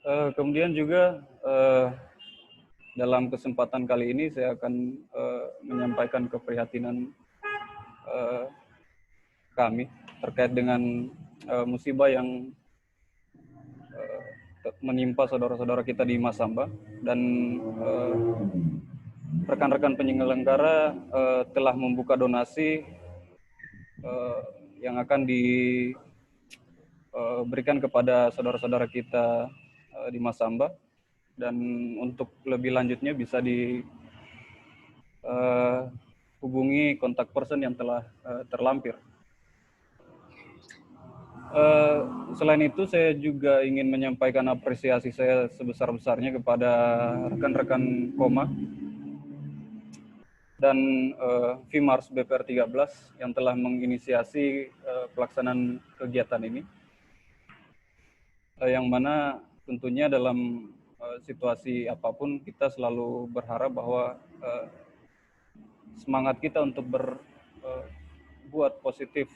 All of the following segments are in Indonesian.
Kemudian juga dalam kesempatan kali ini saya akan menyampaikan keprihatinan kami terkait dengan musibah yang menimpa saudara-saudara kita di Masamba, dan rekan-rekan penyelenggara telah membuka donasi yang akan diberikan kepada saudara-saudara kita di Masamba, dan untuk lebih lanjutnya bisa dihubungi kontak person yang telah terlampir. Selain itu, saya juga ingin menyampaikan apresiasi saya sebesar-besarnya kepada rekan-rekan Koma dan Vimars BPR 13 yang telah menginisiasi pelaksanaan kegiatan ini, yang mana tentunya dalam situasi apapun kita selalu berharap bahwa semangat kita untuk berbuat positif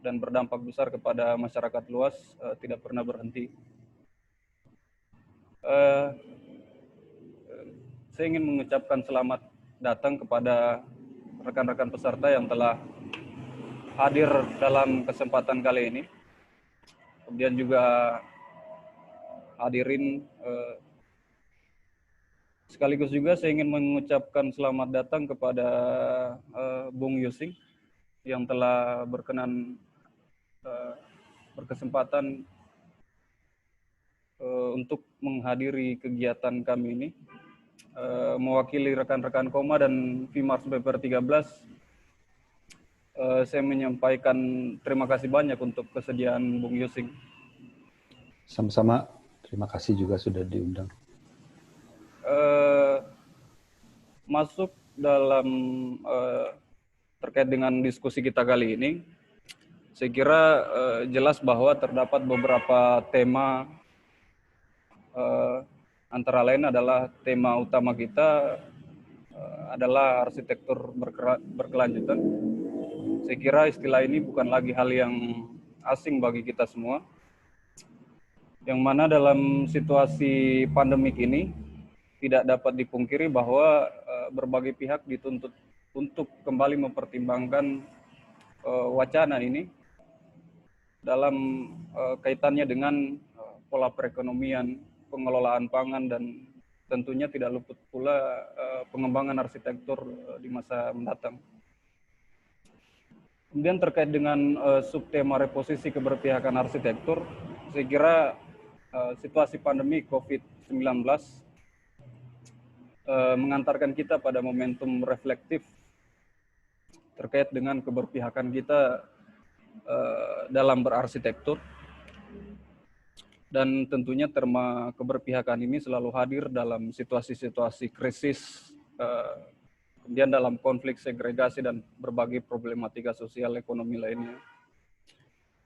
dan berdampak besar kepada masyarakat luas tidak pernah berhenti. Saya ingin mengucapkan selamat datang kepada rekan-rekan peserta yang telah hadir dalam kesempatan kali ini. Kemudian juga hadirin, sekaligus juga saya ingin mengucapkan selamat datang kepada Bung Yusing yang telah berkenan berkesempatan untuk menghadiri kegiatan kami ini, mewakili rekan-rekan Koma dan Vimars BPR 13. Saya menyampaikan terima kasih banyak untuk kesediaan Bung Yusing. Sama-sama, terima kasih juga sudah diundang. Masuk dalam terkait dengan diskusi kita kali ini, saya kira jelas bahwa terdapat beberapa tema, antara lain adalah tema utama kita adalah arsitektur berkelanjutan. Saya kira istilah ini bukan lagi hal yang asing bagi kita semua, yang mana dalam situasi pandemik ini tidak dapat dipungkiri bahwa berbagai pihak dituntut untuk kembali mempertimbangkan wacana ini dalam kaitannya dengan pola perekonomian, pengelolaan pangan, dan tentunya tidak luput pula pengembangan arsitektur di masa mendatang. Kemudian terkait dengan subtema reposisi keberpihakan arsitektur, saya kira situasi pandemi COVID-19 mengantarkan kita pada momentum reflektif terkait dengan keberpihakan kita dalam berarsitektur, dan tentunya terma keberpihakan ini selalu hadir dalam situasi-situasi krisis, kemudian dalam konflik, segregasi, dan berbagai problematika sosial ekonomi lainnya.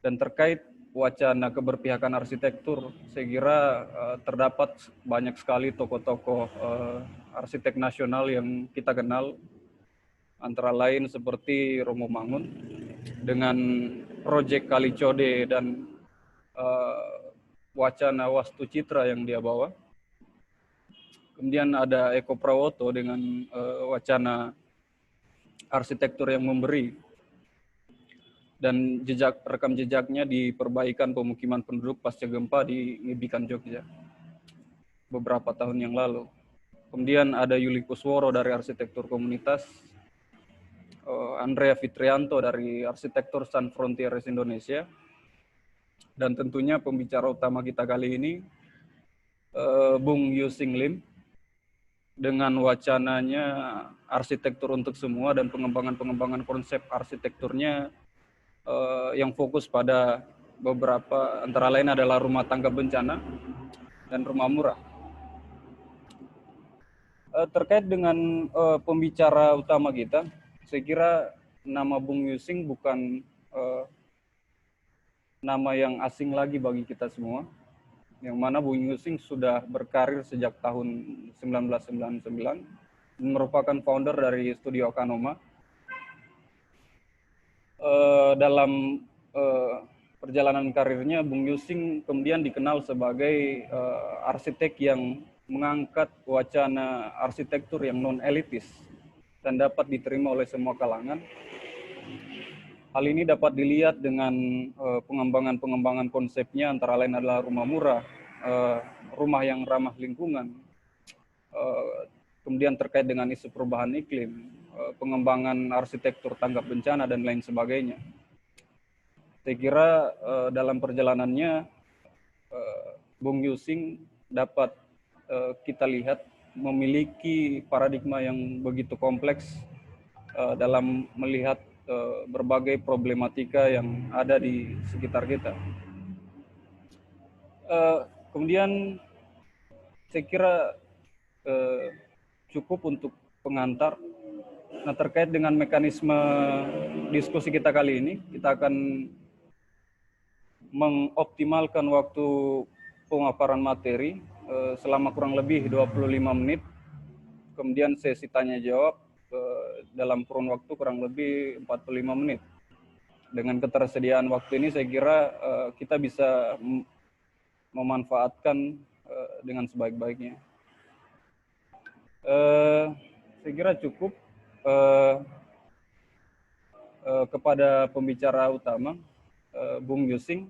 Dan terkait wacana keberpihakan arsitektur, saya kira terdapat banyak sekali tokoh-tokoh arsitek nasional yang kita kenal, antara lain seperti Romo Mangun dengan proyek Kalicode dan wacana Wastu Citra yang dia bawa. Kemudian ada Eko Prawoto dengan wacana arsitektur yang memberi, dan rekam jejaknya di perbaikan pemukiman penduduk pasca gempa di Ngibikan, Jogja beberapa tahun yang lalu. Kemudian ada Yuli Kusworo dari arsitektur komunitas, Andrea Fitrianto dari arsitektur Sun Frontieres Indonesia, dan tentunya pembicara utama kita kali ini Bung Yusing Lim dengan wacananya arsitektur untuk semua dan pengembangan konsep arsitekturnya yang fokus pada beberapa, antara lain adalah rumah tangga bencana dan rumah murah. Terkait dengan pembicara utama kita, saya kira nama Bung Yusing bukan nama yang asing lagi bagi kita semua, yang mana Bung Yusing sudah berkarir sejak tahun 1999, merupakan founder dari Studio Akanoma. Dalam perjalanan karirnya, Bung Yusing kemudian dikenal sebagai arsitek yang mengangkat wacana arsitektur yang non-elitis dan dapat diterima oleh semua kalangan. Hal ini dapat dilihat dengan pengembangan-pengembangan konsepnya, antara lain adalah rumah murah, rumah yang ramah lingkungan, kemudian terkait dengan isu perubahan iklim, pengembangan arsitektur tanggap bencana, dan lain sebagainya. Saya kira dalam perjalanannya Bung Yusing dapat kita lihat memiliki paradigma yang begitu kompleks dalam melihat berbagai problematika yang ada di sekitar kita. Kemudian saya kira cukup untuk pengantar. Nah, terkait dengan mekanisme diskusi kita kali ini, kita akan mengoptimalkan waktu pemaparan materi selama kurang lebih 25 menit. Kemudian sesi tanya jawab dalam kurun waktu kurang lebih 45 menit. Dengan ketersediaan waktu ini saya kira kita bisa memanfaatkan dengan sebaik-baiknya. Saya kira cukup kepada pembicara utama, Bung Yusing.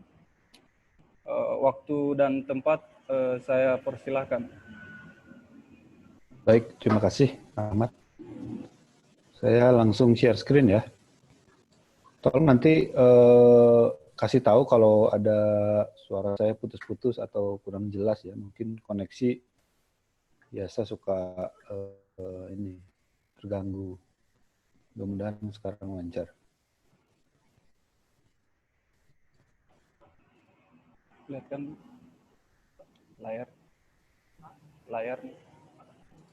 Waktu dan tempat saya persilahkan. Baik, terima kasih Ahmad. Saya langsung share screen ya. Tolong nanti kasih tahu kalau ada suara saya putus-putus atau kurang jelas ya. Mungkin koneksi biasa suka ini terganggu. Mudah-mudahan sekarang lancar. Lihat kan layar.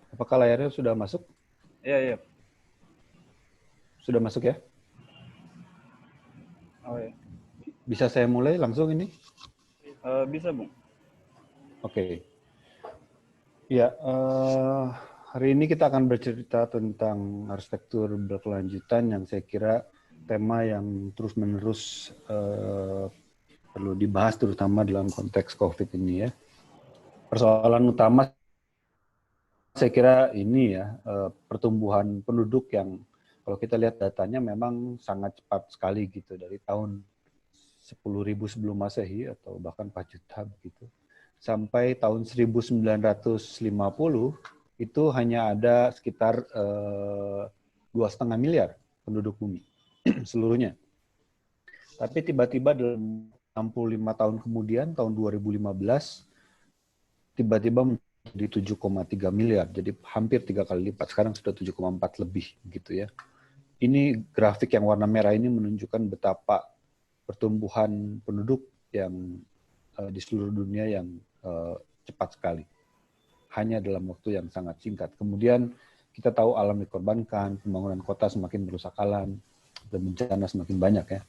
Apakah layarnya sudah masuk? Iya. Sudah masuk ya? Oh ya. Bisa saya mulai langsung ini? Bisa, Bung. Oke. Ya, hari ini kita akan bercerita tentang arsitektur berkelanjutan yang saya kira tema yang terus-menerus perlu dibahas terutama dalam konteks COVID ini ya. Persoalan utama saya kira ini ya, pertumbuhan penduduk yang kalau kita lihat datanya memang sangat cepat sekali gitu, dari tahun 10.000 sebelum Masehi atau bahkan 4 juta begitu. Sampai tahun 1950 itu hanya ada sekitar 2,5 miliar penduduk bumi seluruhnya. Tapi tiba-tiba dalam 65 tahun kemudian, tahun 2015, tiba-tiba menjadi 7,3 miliar. Jadi hampir 3 kali lipat. Sekarang sudah 7,4 lebih gitu ya. Ini grafik yang warna merah ini menunjukkan betapa pertumbuhan penduduk yang di seluruh dunia yang cepat sekali. Hanya dalam waktu yang sangat singkat. Kemudian kita tahu alam dikorbankan, pembangunan kota semakin merusak alam, dan bencana semakin banyak ya.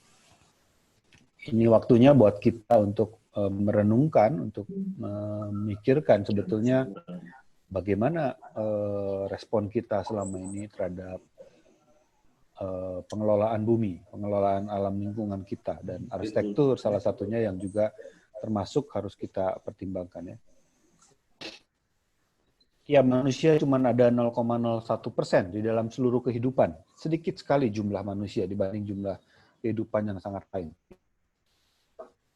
Ini waktunya buat kita untuk merenungkan, untuk memikirkan sebetulnya bagaimana respon kita selama ini terhadap pengelolaan bumi, pengelolaan alam lingkungan kita, dan arsitektur salah satunya yang juga termasuk harus kita pertimbangkan ya. Ya, manusia cuma ada 0,01% di dalam seluruh kehidupan. Sedikit sekali jumlah manusia dibanding jumlah kehidupan yang sangat lain.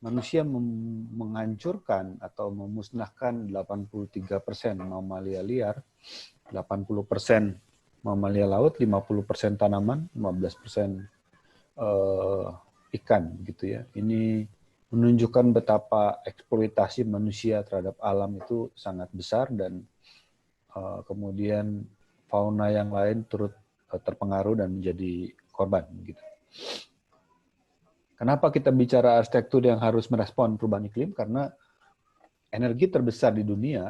Manusia menghancurkan atau memusnahkan 83% mamalia liar, 80% mamalia laut, 50% tanaman, 15% ikan gitu ya. Ini menunjukkan betapa eksploitasi manusia terhadap alam itu sangat besar, dan kemudian fauna yang lain turut terpengaruh dan menjadi korban gitu. Kenapa kita bicara arsitektur yang harus merespon perubahan iklim? Karena energi terbesar di dunia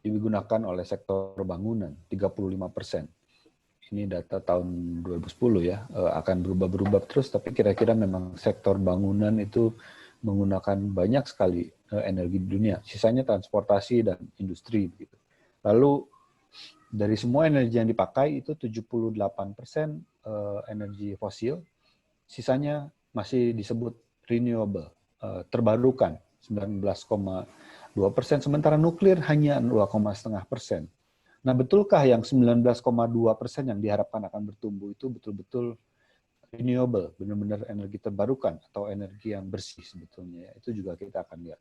digunakan oleh sektor bangunan, 35%. Ini data tahun 2010 ya, akan berubah-berubah terus, tapi kira-kira memang sektor bangunan itu menggunakan banyak sekali energi di dunia. Sisanya transportasi dan industri. Gitu. Lalu dari semua energi yang dipakai itu 78% energi fosil, sisanya masih disebut renewable. terbarukan 19,2%, sementara nuklir hanya 2,5%. Nah, betulkah yang 19,2% yang diharapkan akan bertumbuh itu betul-betul renewable, benar-benar energi terbarukan atau energi yang bersih sebetulnya? Ya, itu juga kita akan lihat.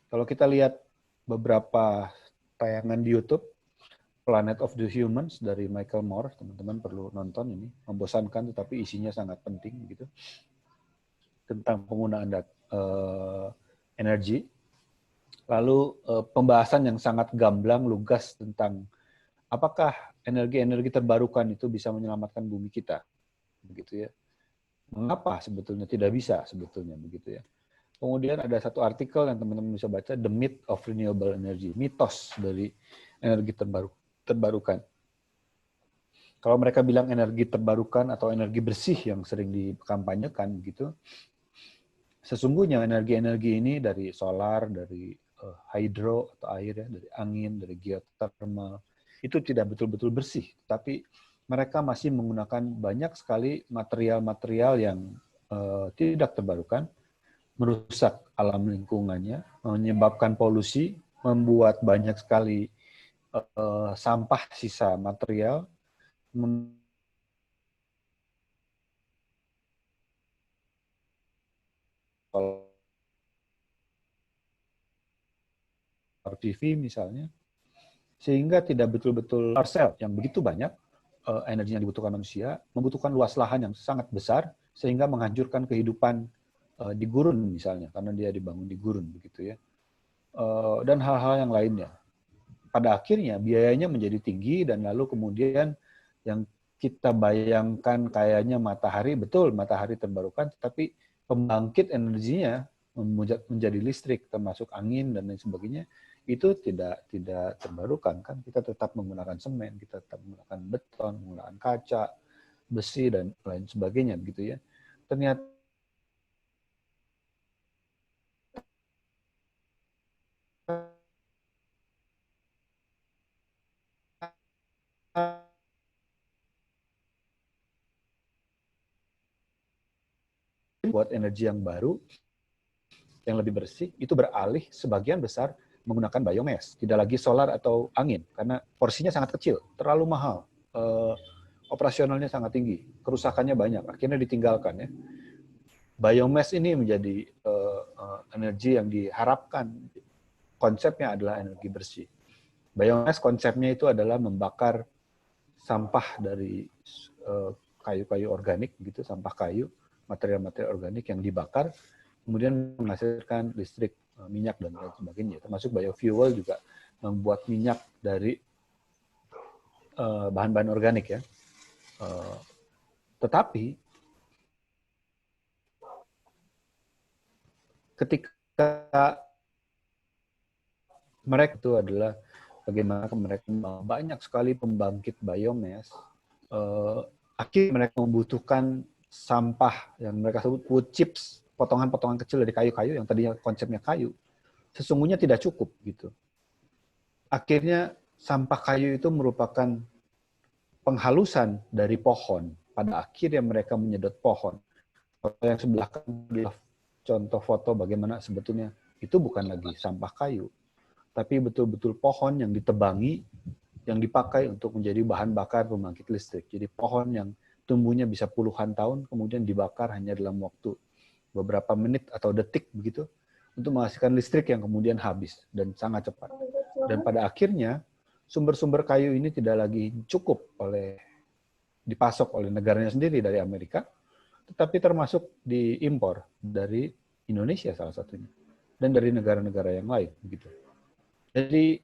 Kalau kita lihat beberapa tayangan di YouTube, Planet of the Humans dari Michael Moore, teman-teman perlu nonton ini, membosankan tetapi isinya sangat penting gitu, tentang penggunaan energi. Lalu pembahasan yang sangat gamblang, lugas tentang apakah energi-energi terbarukan itu bisa menyelamatkan bumi kita, begitu ya. Mengapa sebetulnya tidak bisa sebetulnya begitu ya. Kemudian ada satu artikel yang teman-teman bisa baca, The Myth of Renewable Energy, mitos dari energi terbarukan. Kalau mereka bilang energi terbarukan atau energi bersih yang sering dikampanyekan gitu, sesungguhnya energi-energi ini dari solar, dari hydro atau air ya, dari angin, dari geothermal, itu tidak betul-betul bersih, tapi mereka masih menggunakan banyak sekali material-material yang tidak terbarukan, merusak alam lingkungannya, menyebabkan polusi, membuat banyak sekali sampah sisa material, PV misalnya, sehingga tidak betul-betul sel yang begitu banyak energi yang dibutuhkan manusia, membutuhkan luas lahan yang sangat besar, sehingga menghancurkan kehidupan di gurun misalnya, karena dia dibangun di gurun begitu ya, dan hal-hal yang lainnya. Pada akhirnya biayanya menjadi tinggi, dan lalu kemudian yang kita bayangkan kayaknya matahari, betul matahari terbarukan, tetapi pembangkit energinya menjadi listrik, termasuk angin dan lain sebagainya, itu tidak terbarukan kan. Kita tetap menggunakan semen, kita tetap menggunakan beton, menggunakan kaca, besi dan lain sebagainya begitu ya. Ternyata buat energi yang baru, yang lebih bersih, itu beralih sebagian besar menggunakan biomass, tidak lagi solar atau angin, karena porsinya sangat kecil, terlalu mahal, operasionalnya sangat tinggi, kerusakannya banyak, akhirnya ditinggalkan ya. Biomass ini menjadi energi yang diharapkan, konsepnya adalah energi bersih. Biomass konsepnya itu adalah membakar sampah dari kayu-kayu organik, gitu, sampah kayu, material-material organik yang dibakar, kemudian menghasilkan listrik, minyak dan lain sebagainya. Termasuk biofuel juga membuat minyak dari bahan-bahan organik ya. Tetapi ketika mereka itu adalah bagaimana mereka banyak sekali pembangkit biomass, akhirnya mereka membutuhkan sampah yang mereka sebut wood chips, potongan-potongan kecil dari kayu-kayu yang tadinya konsepnya kayu, sesungguhnya tidak cukup gitu. Akhirnya sampah kayu itu merupakan penghalusan dari pohon. Pada akhirnya mereka menyedot pohon. Foto yang sebelah kanan adalah contoh foto bagaimana sebetulnya itu bukan lagi sampah kayu, tapi betul-betul pohon yang ditebangi, yang dipakai untuk menjadi bahan bakar pembangkit listrik. Jadi pohon yang tumbuhnya bisa puluhan tahun, kemudian dibakar hanya dalam waktu beberapa menit atau detik begitu, untuk menghasilkan listrik yang kemudian habis dan sangat cepat. Dan pada akhirnya sumber-sumber kayu ini tidak lagi cukup dipasok oleh negaranya sendiri dari Amerika, tetapi termasuk diimpor dari Indonesia salah satunya, dan dari negara-negara yang lain begitu. Jadi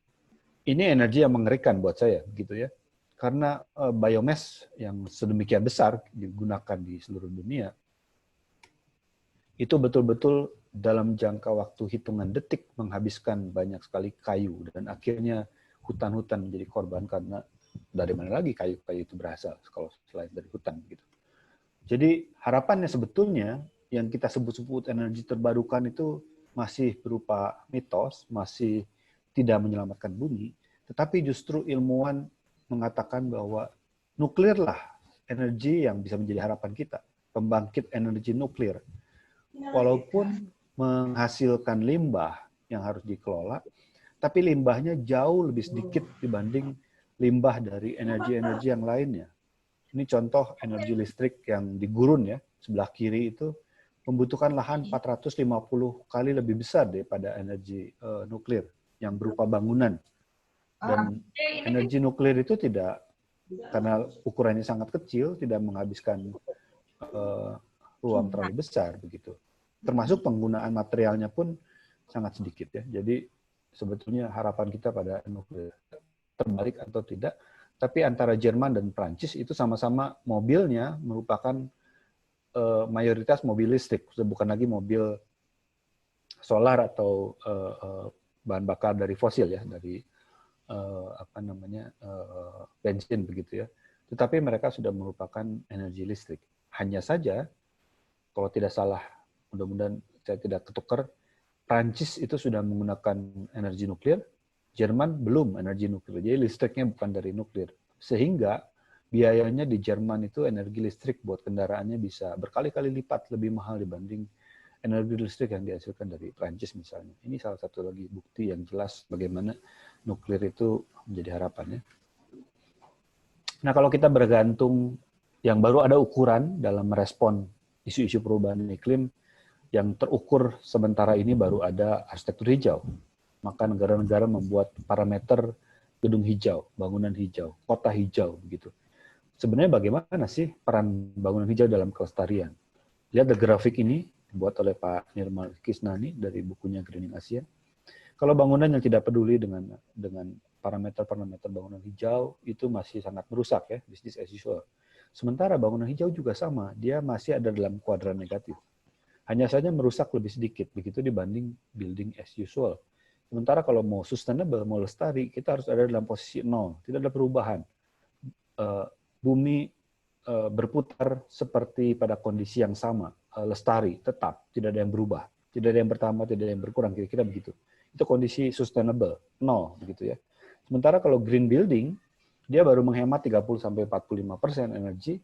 ini energi yang mengerikan buat saya gitu ya, karena biomass yang sedemikian besar digunakan di seluruh dunia itu betul-betul dalam jangka waktu hitungan detik menghabiskan banyak sekali kayu, dan akhirnya hutan-hutan menjadi korban karena dari mana lagi kayu-kayu itu berasal kalau selain dari hutan gitu. Jadi harapannya sebetulnya yang kita sebut-sebut energi terbarukan itu masih berupa mitos, masih tidak menyelamatkan bumi, tetapi justru ilmuwan mengatakan bahwa nuklirlah energi yang bisa menjadi harapan kita, pembangkit energi nuklir. Walaupun menghasilkan limbah yang harus dikelola, tapi limbahnya jauh lebih sedikit dibanding limbah dari energi-energi yang lainnya. Ini contoh energi listrik yang di gurun ya, sebelah kiri itu membutuhkan lahan 450 kali lebih besar daripada energi nuklir yang berupa bangunan. Dan energi nuklir itu tidak, karena ukurannya sangat kecil, tidak menghabiskan ruang terlalu besar begitu. Termasuk penggunaan materialnya pun sangat sedikit ya. Jadi sebetulnya harapan kita pada nuklir terbalik atau tidak, tapi antara Jerman dan Prancis itu sama-sama mobilnya merupakan mayoritas mobil listrik, bukan lagi mobil solar atau bahan bakar dari fosil ya, dari bensin begitu ya. Tetapi mereka sudah merupakan energi listrik. Hanya saja, kalau tidak salah, mudah-mudahan saya tidak ketukar, Prancis itu sudah menggunakan energi nuklir, Jerman belum energi nuklir. Jadi listriknya bukan dari nuklir. Sehingga biayanya di Jerman itu energi listrik buat kendaraannya bisa berkali-kali lipat lebih mahal dibanding energi listrik yang dihasilkan dari Prancis misalnya. Ini salah satu lagi bukti yang jelas bagaimana nuklir itu menjadi harapannya. Nah, kalau kita bergantung, yang baru ada ukuran dalam merespon isu-isu perubahan iklim, yang terukur sementara ini baru ada arsitektur hijau. Maka negara-negara membuat parameter gedung hijau, bangunan hijau, kota hijau, begitu. Sebenarnya bagaimana sih peran bangunan hijau dalam kelestarian? Lihat grafik ini, dibuat oleh Pak Nirmal Kisnani dari bukunya Greening Asia. Kalau bangunan yang tidak peduli dengan parameter-parameter bangunan hijau, itu masih sangat merusak ya, business as usual. Sementara bangunan hijau juga sama, dia masih ada dalam kuadran negatif. Hanya saja merusak lebih sedikit, begitu dibanding building as usual. Sementara kalau mau sustainable, mau lestari, kita harus ada dalam posisi nol, tidak ada perubahan. Bumi berputar seperti pada kondisi yang sama, lestari, tetap, tidak ada yang berubah. Tidak ada yang bertambah, tidak ada yang berkurang, kira-kira begitu. Itu kondisi sustainable, nol, begitu ya. Sementara kalau green building, dia baru menghemat 30-45% energi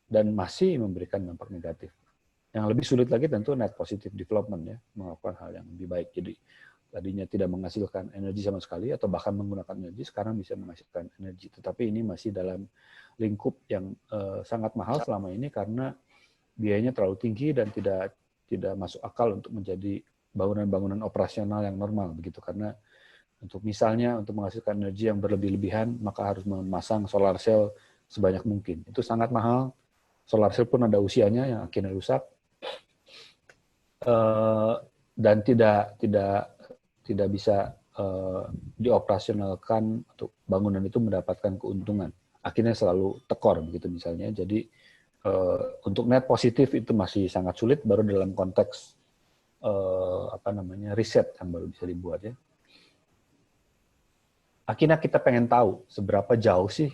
dan masih memberikan dampak negatif. Yang lebih sulit lagi tentu net positive development ya, melakukan hal yang lebih baik. Jadi tadinya tidak menghasilkan energi sama sekali atau bahkan menggunakan energi, sekarang bisa menghasilkan energi. Tetapi ini masih dalam lingkup yang sangat mahal selama ini karena biayanya terlalu tinggi dan tidak masuk akal untuk menjadi bangunan-bangunan operasional yang normal begitu. Karena untuk misalnya untuk menghasilkan energi yang berlebih-lebihan maka harus memasang solar cell sebanyak mungkin. Itu sangat mahal. Solar cell pun ada usianya yang akhirnya rusak. Dan tidak bisa dioperasionalkan untuk bangunan itu mendapatkan keuntungan. Akhirnya selalu tekor begitu misalnya. Jadi untuk net positif itu masih sangat sulit, baru dalam konteks riset yang baru bisa dibuat ya. Akhirnya kita pengen tahu seberapa jauh sih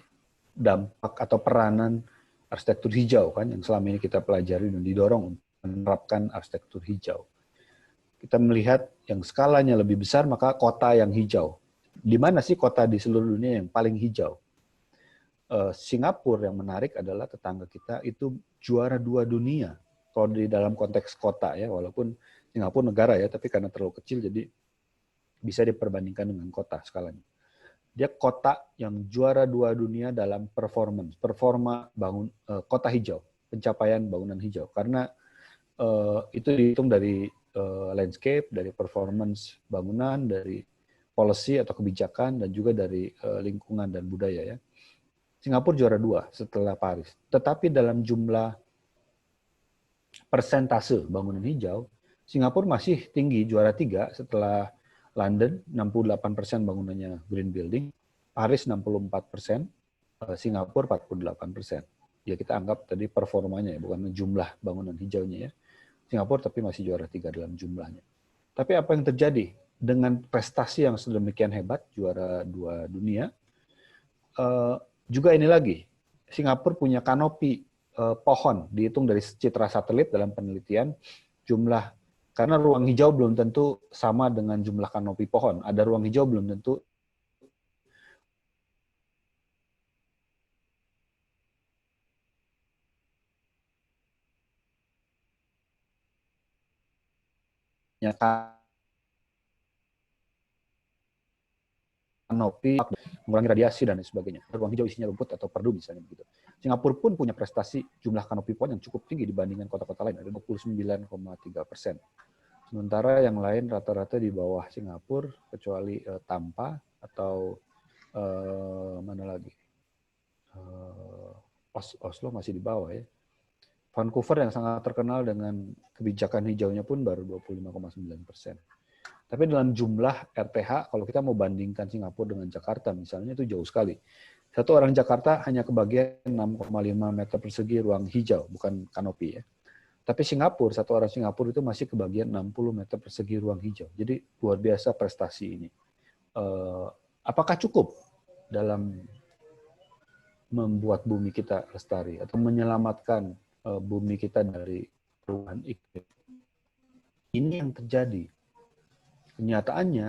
dampak atau peranan arsitektur hijau kan yang selama ini kita pelajari dan didorong untuk menerapkan arsitektur hijau. Kita melihat yang skalanya lebih besar, maka kota yang hijau. Di mana sih kota di seluruh dunia yang paling hijau? Singapura yang menarik adalah tetangga kita itu juara 2 dunia. Kalau di dalam konteks kota ya, walaupun Singapura negara ya, tapi karena terlalu kecil jadi bisa diperbandingkan dengan kota skalanya. Dia kota yang juara 2 dunia dalam performa kota hijau, pencapaian bangunan hijau. Karena itu dihitung dari landscape, dari performance bangunan, dari policy atau kebijakan, dan juga dari lingkungan dan budaya ya. Singapura juara 2 setelah Paris. Tetapi dalam jumlah persentase bangunan hijau, Singapura masih tinggi, juara 3 setelah London, 68% bangunannya green building, Paris 64%, Singapura 48%. Ya kita anggap tadi performanya ya, bukan jumlah bangunan hijaunya ya. Singapura tapi masih juara 3 dalam jumlahnya. Tapi apa yang terjadi dengan prestasi yang sedemikian hebat, juara 2 dunia, juga ini lagi, Singapura punya kanopi pohon, dihitung dari citra satelit dalam penelitian, karena ruang hijau belum tentu sama dengan jumlah kanopi pohon. Ada ruang hijau belum tentu kanopi, mengurangi radiasi dan lain sebagainya. Ruang hijau isinya rumput atau perdu misalnya begitu. Singapura pun punya prestasi jumlah kanopi pohon yang cukup tinggi dibandingkan kota-kota lain, ada 29,3%. Sementara yang lain rata-rata di bawah Singapura, kecuali Tampa atau mana lagi? Oslo masih di bawah ya. Vancouver yang sangat terkenal dengan kebijakan hijaunya pun baru 25,9%. Tapi dalam jumlah RTH, kalau kita mau bandingkan Singapura dengan Jakarta misalnya, itu jauh sekali. Satu orang Jakarta hanya kebagian 6,5 meter persegi ruang hijau, bukan kanopi ya. Tapi Singapura, satu orang Singapura itu masih kebagian 60 meter persegi ruang hijau. Jadi luar biasa prestasi ini. Apakah cukup dalam membuat bumi kita lestari atau menyelamatkan bumi kita dari perubahan iklim? Ini yang terjadi. Kenyataannya,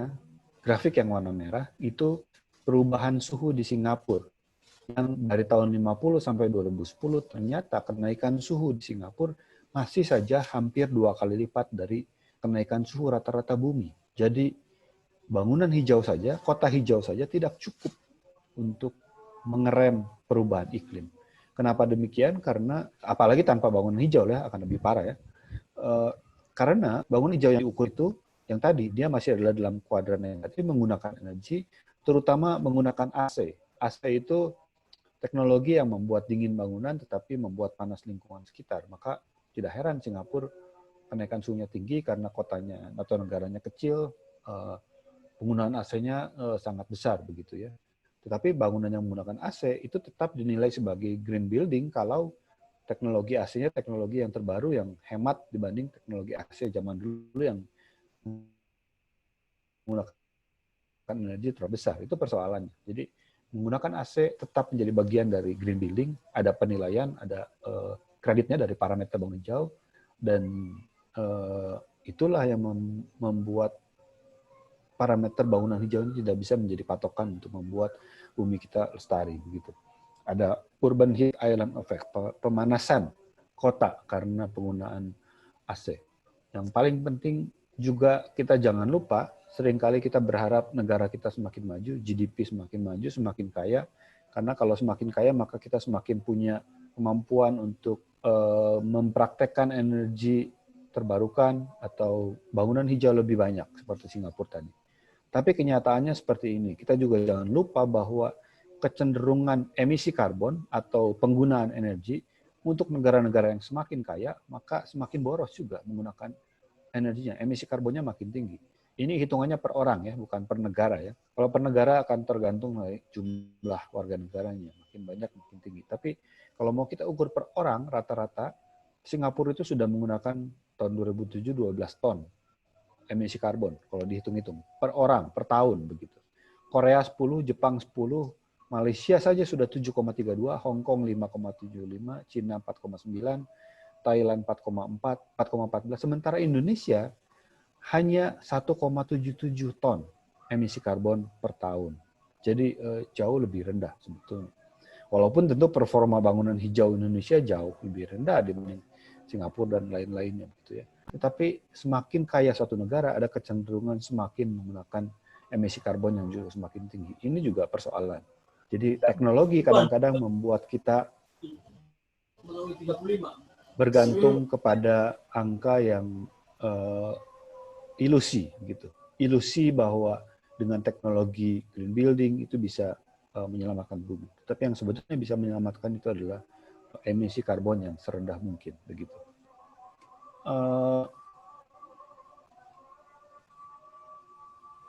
grafik yang warna merah itu perubahan suhu di Singapura. Yang dari tahun 50 sampai 2010 ternyata kenaikan suhu di Singapura masih saja hampir 2 kali lipat dari kenaikan suhu rata-rata bumi. Jadi bangunan hijau saja, kota hijau saja tidak cukup untuk mengerem perubahan iklim. Kenapa demikian? Karena apalagi tanpa bangunan hijau ya akan lebih parah ya. Karena bangunan hijau yang diukur itu yang tadi dia masih adalah dalam kuadran negatif menggunakan energi, terutama menggunakan AC. AC itu teknologi yang membuat dingin bangunan tetapi membuat panas lingkungan sekitar. Maka tidak heran Singapura kenaikan suhunya tinggi karena kotanya atau negaranya kecil, penggunaan AC-nya sangat besar begitu ya. Tetapi bangunan yang menggunakan AC itu tetap dinilai sebagai green building kalau teknologi AC-nya teknologi yang terbaru yang hemat dibanding teknologi AC zaman dulu yang menggunakan energi terlalu besar. Itu persoalannya. Jadi menggunakan AC tetap menjadi bagian dari green building, ada penilaian, ada kreditnya dari parameter bangunan hijau, dan itulah yang membuat parameter bangunan hijau ini tidak bisa menjadi patokan untuk membuat bumi kita lestari begitu. Ada urban heat island effect, pemanasan kota karena penggunaan AC. Yang paling penting juga kita jangan lupa, seringkali kita berharap negara kita semakin maju, GDP semakin maju, semakin kaya, karena kalau semakin kaya maka kita semakin punya kemampuan untuk mempraktekkan energi terbarukan atau bangunan hijau lebih banyak seperti Singapura tadi. Tapi kenyataannya seperti ini. Kita juga jangan lupa bahwa kecenderungan emisi karbon atau penggunaan energi untuk negara-negara yang semakin kaya, maka semakin boros juga menggunakan energinya. Emisi karbonnya makin tinggi. Ini hitungannya per orang ya, bukan per negara ya. Kalau per negara akan tergantung dari jumlah warga negaranya. Makin banyak, makin tinggi. Tapi kalau mau kita ukur per orang, rata-rata Singapura itu sudah menggunakan tahun 2007 12 ton emisi karbon kalau dihitung-hitung per orang per tahun begitu. Korea 10, Jepang 10, Malaysia saja sudah 7,32, Hong Kong 5,75, Cina 4,9, Thailand 4,4, 4,14. Sementara Indonesia hanya 1,77 ton emisi karbon per tahun. Jadi jauh lebih rendah sebetulnya. Walaupun tentu performa bangunan hijau Indonesia jauh lebih rendah dibanding Singapura dan lain-lainnya gitu ya. Tetapi semakin kaya suatu negara, ada kecenderungan semakin menggunakan emisi karbon yang juga semakin tinggi. Ini juga persoalan. Jadi teknologi kadang-kadang membuat kita bergantung kepada angka yang ilusi, gitu. Ilusi bahwa dengan teknologi green building itu bisa menyelamatkan bumi. Tapi yang sebetulnya bisa menyelamatkan itu adalah emisi karbon yang serendah mungkin, begitu.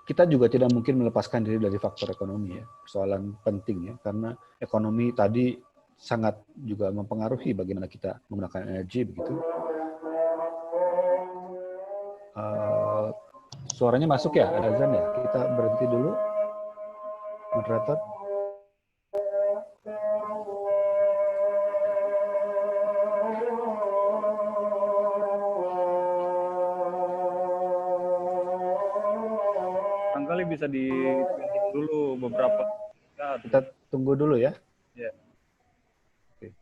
Kita juga tidak mungkin melepaskan diri dari faktor ekonomi ya, persoalan penting ya, karena ekonomi tadi sangat juga mempengaruhi bagaimana kita menggunakan energi begitu. Suaranya masuk ya, ada azan ya, kita berhenti dulu, moderator. Barangkali bisa ditunggu dulu beberapa saat. Kita tunggu dulu ya. Ya. Oke.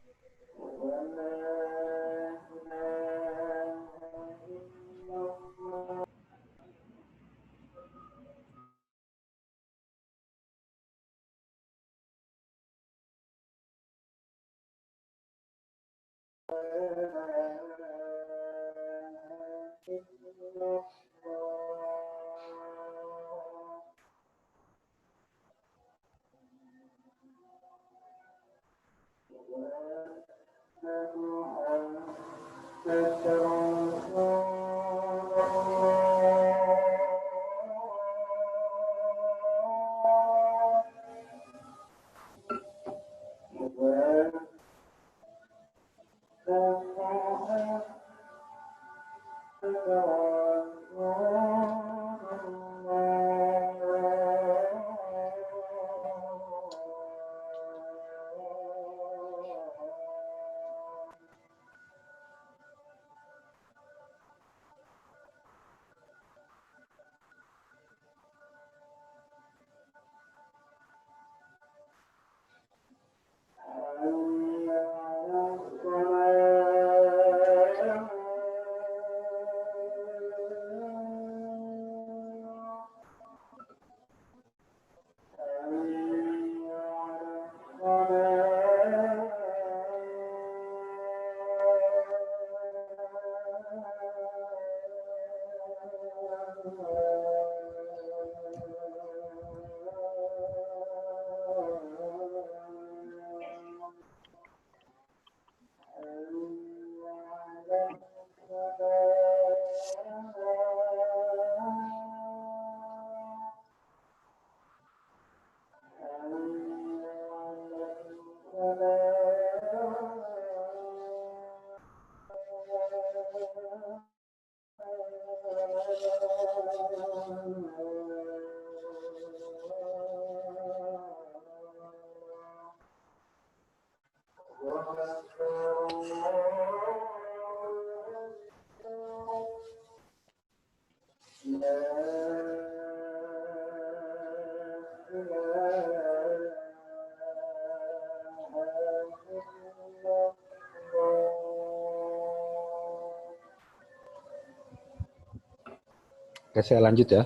Oke, saya lanjut ya.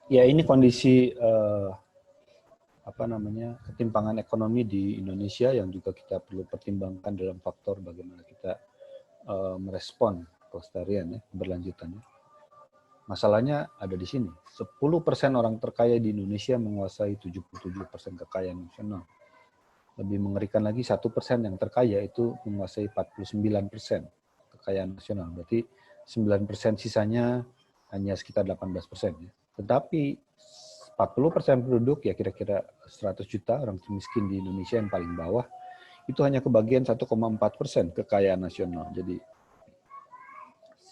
Ya ini kondisi ketimpangan ekonomi di Indonesia yang juga kita perlu pertimbangkan dalam faktor bagaimana kita merespon kelestarian ya, keberlanjutannya. Masalahnya ada di sini. 10% orang terkaya di Indonesia menguasai 77% kekayaan nasional. Lebih mengerikan lagi, 1% yang terkaya itu menguasai 49% kekayaan nasional. Berarti 9% sisanya hanya sekitar 18%. Ya. Tetapi 40% penduduk, ya kira-kira 100 juta orang miskin di Indonesia yang paling bawah, itu hanya kebagian 1,4% kekayaan nasional. Jadi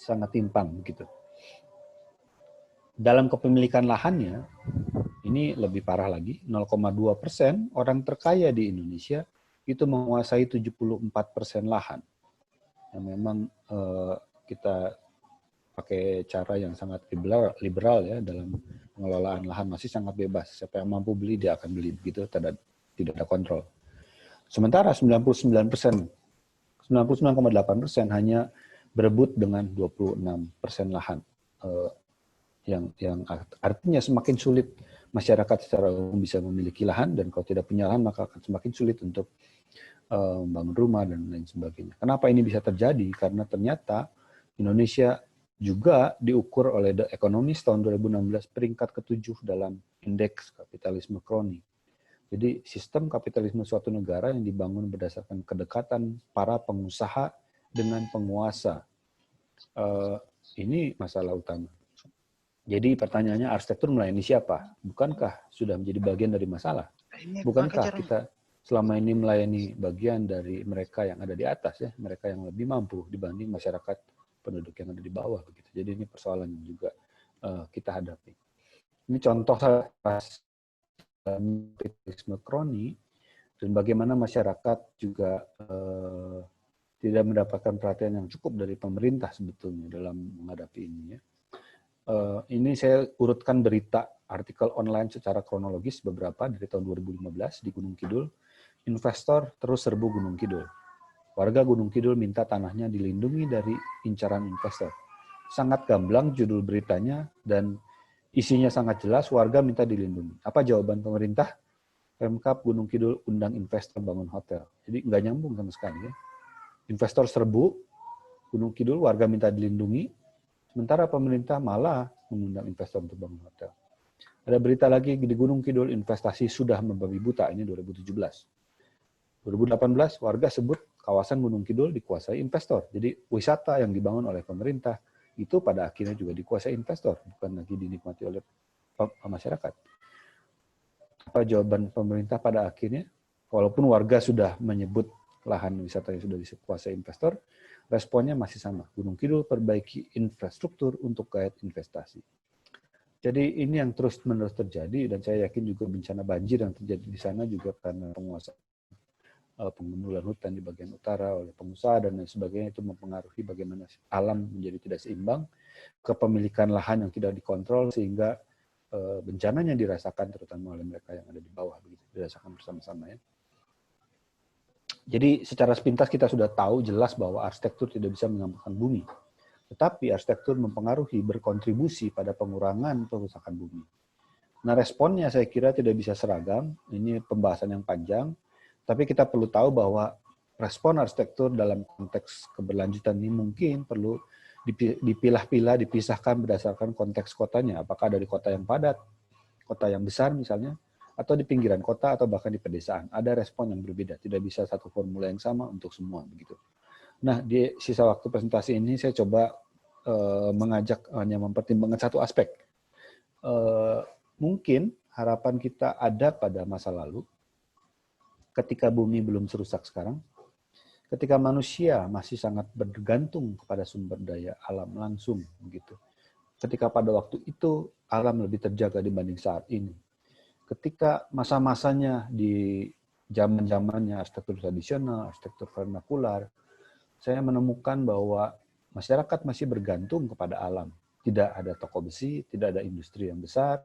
sangat timpang gitu. Dalam kepemilikan lahannya, ini lebih parah lagi, 0,2% orang terkaya di Indonesia itu menguasai 74% lahan. Yang memang kita pakai cara yang sangat liberal ya dalam pengelolaan lahan, masih sangat bebas. Siapa yang mampu beli, dia akan beli. Begitu, tidak ada kontrol. Sementara 99,8% hanya berebut dengan 26% lahan. Yang artinya semakin sulit masyarakat secara umum bisa memiliki lahan, dan kalau tidak punya lahan maka akan semakin sulit untuk membangun rumah dan lain sebagainya. Kenapa ini bisa terjadi? Karena ternyata Indonesia juga diukur oleh The Economist tahun 2016 peringkat ke-7 dalam indeks kapitalisme kroni. Jadi sistem kapitalisme suatu negara yang dibangun berdasarkan kedekatan para pengusaha dengan penguasa. Ini masalah utama. Jadi pertanyaannya, arsitektur melayani siapa? Bukankah sudah menjadi bagian dari masalah? Bukankah kita selama ini melayani bagian dari mereka yang ada di atas, ya, mereka yang lebih mampu dibanding masyarakat penduduk yang ada di bawah, begitu. Jadi ini persoalan yang juga kita hadapi. Ini contoh kapitalisme kroni dan bagaimana masyarakat juga tidak mendapatkan perhatian yang cukup dari pemerintah sebetulnya dalam menghadapi ini, ya. Ini saya urutkan berita artikel online secara kronologis beberapa dari tahun 2015 di Gunung Kidul. Investor terus serbu Gunung Kidul. Warga Gunung Kidul minta tanahnya dilindungi dari incaran investor. Sangat gamblang judul beritanya dan isinya sangat jelas, warga minta dilindungi. Apa jawaban pemerintah? Pemkab Gunung Kidul undang investor bangun hotel. Jadi nggak nyambung sama sekali ya. Investor serbu, Gunung Kidul warga minta dilindungi, sementara pemerintah malah mengundang investor untuk bangun hotel. Ada berita lagi di Gunung Kidul investasi sudah membabi buta, ini 2017. 2018 warga sebut kawasan Gunung Kidul dikuasai investor. Jadi wisata yang dibangun oleh pemerintah itu pada akhirnya juga dikuasai investor, bukan lagi dinikmati oleh masyarakat. Apa jawaban pemerintah pada akhirnya? Walaupun warga sudah menyebut lahan wisata yang sudah dikuasai investor, responnya masih sama. Gunung Kidul perbaiki infrastruktur untuk gayat investasi. Jadi ini yang terus-menerus terjadi, dan saya yakin juga bencana banjir yang terjadi di sana juga karena pengundulan hutan di bagian utara oleh pengusaha dan lain sebagainya, itu mempengaruhi bagaimana alam menjadi tidak seimbang, kepemilikan lahan yang tidak dikontrol, sehingga bencananya dirasakan terutama oleh mereka yang ada di bawah, begitu dirasakan bersama-sama ya. Jadi secara sepintas kita sudah tahu jelas bahwa arsitektur tidak bisa mengamankan bumi. Tetapi arsitektur mempengaruhi, berkontribusi pada pengurangan perusakan bumi. Nah, responnya saya kira tidak bisa seragam, ini pembahasan yang panjang, tapi kita perlu tahu bahwa respon arsitektur dalam konteks keberlanjutan ini mungkin perlu dipilah-pilah, dipisahkan berdasarkan konteks kotanya, apakah dari kota yang padat, kota yang besar misalnya, atau di pinggiran kota, atau bahkan di pedesaan. Ada respon yang berbeda, tidak bisa satu formula yang sama untuk semua, begitu. Nah, di sisa waktu presentasi ini saya coba mengajak hanya mempertimbangkan satu aspek. Mungkin harapan kita ada pada masa lalu, ketika bumi belum serusak sekarang, ketika manusia masih sangat bergantung kepada sumber daya alam langsung, begitu. Ketika pada waktu itu alam lebih terjaga dibanding saat ini. Ketika masa-masanya di zaman-zamannya arsitektur tradisional, arsitektur vernakular, saya menemukan bahwa masyarakat masih bergantung kepada alam. Tidak ada toko besi, tidak ada industri yang besar,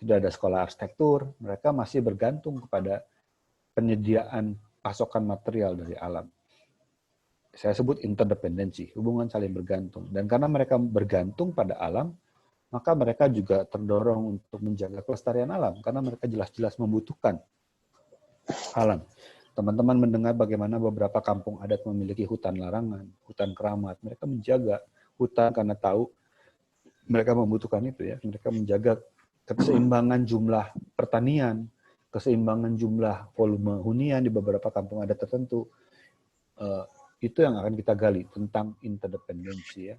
tidak ada sekolah arsitektur. Mereka masih bergantung kepada penyediaan pasokan material dari alam. Saya sebut interdependensi, hubungan saling bergantung. Dan karena mereka bergantung pada alam, maka mereka juga terdorong untuk menjaga kelestarian alam, karena mereka jelas-jelas membutuhkan alam. Teman-teman mendengar bagaimana beberapa kampung adat memiliki hutan larangan, hutan keramat. Mereka menjaga hutan karena tahu mereka membutuhkan itu ya. Mereka menjaga keseimbangan jumlah pertanian, keseimbangan jumlah volume hunian di beberapa kampung adat tertentu. Itu yang akan kita gali tentang interdependensi ya.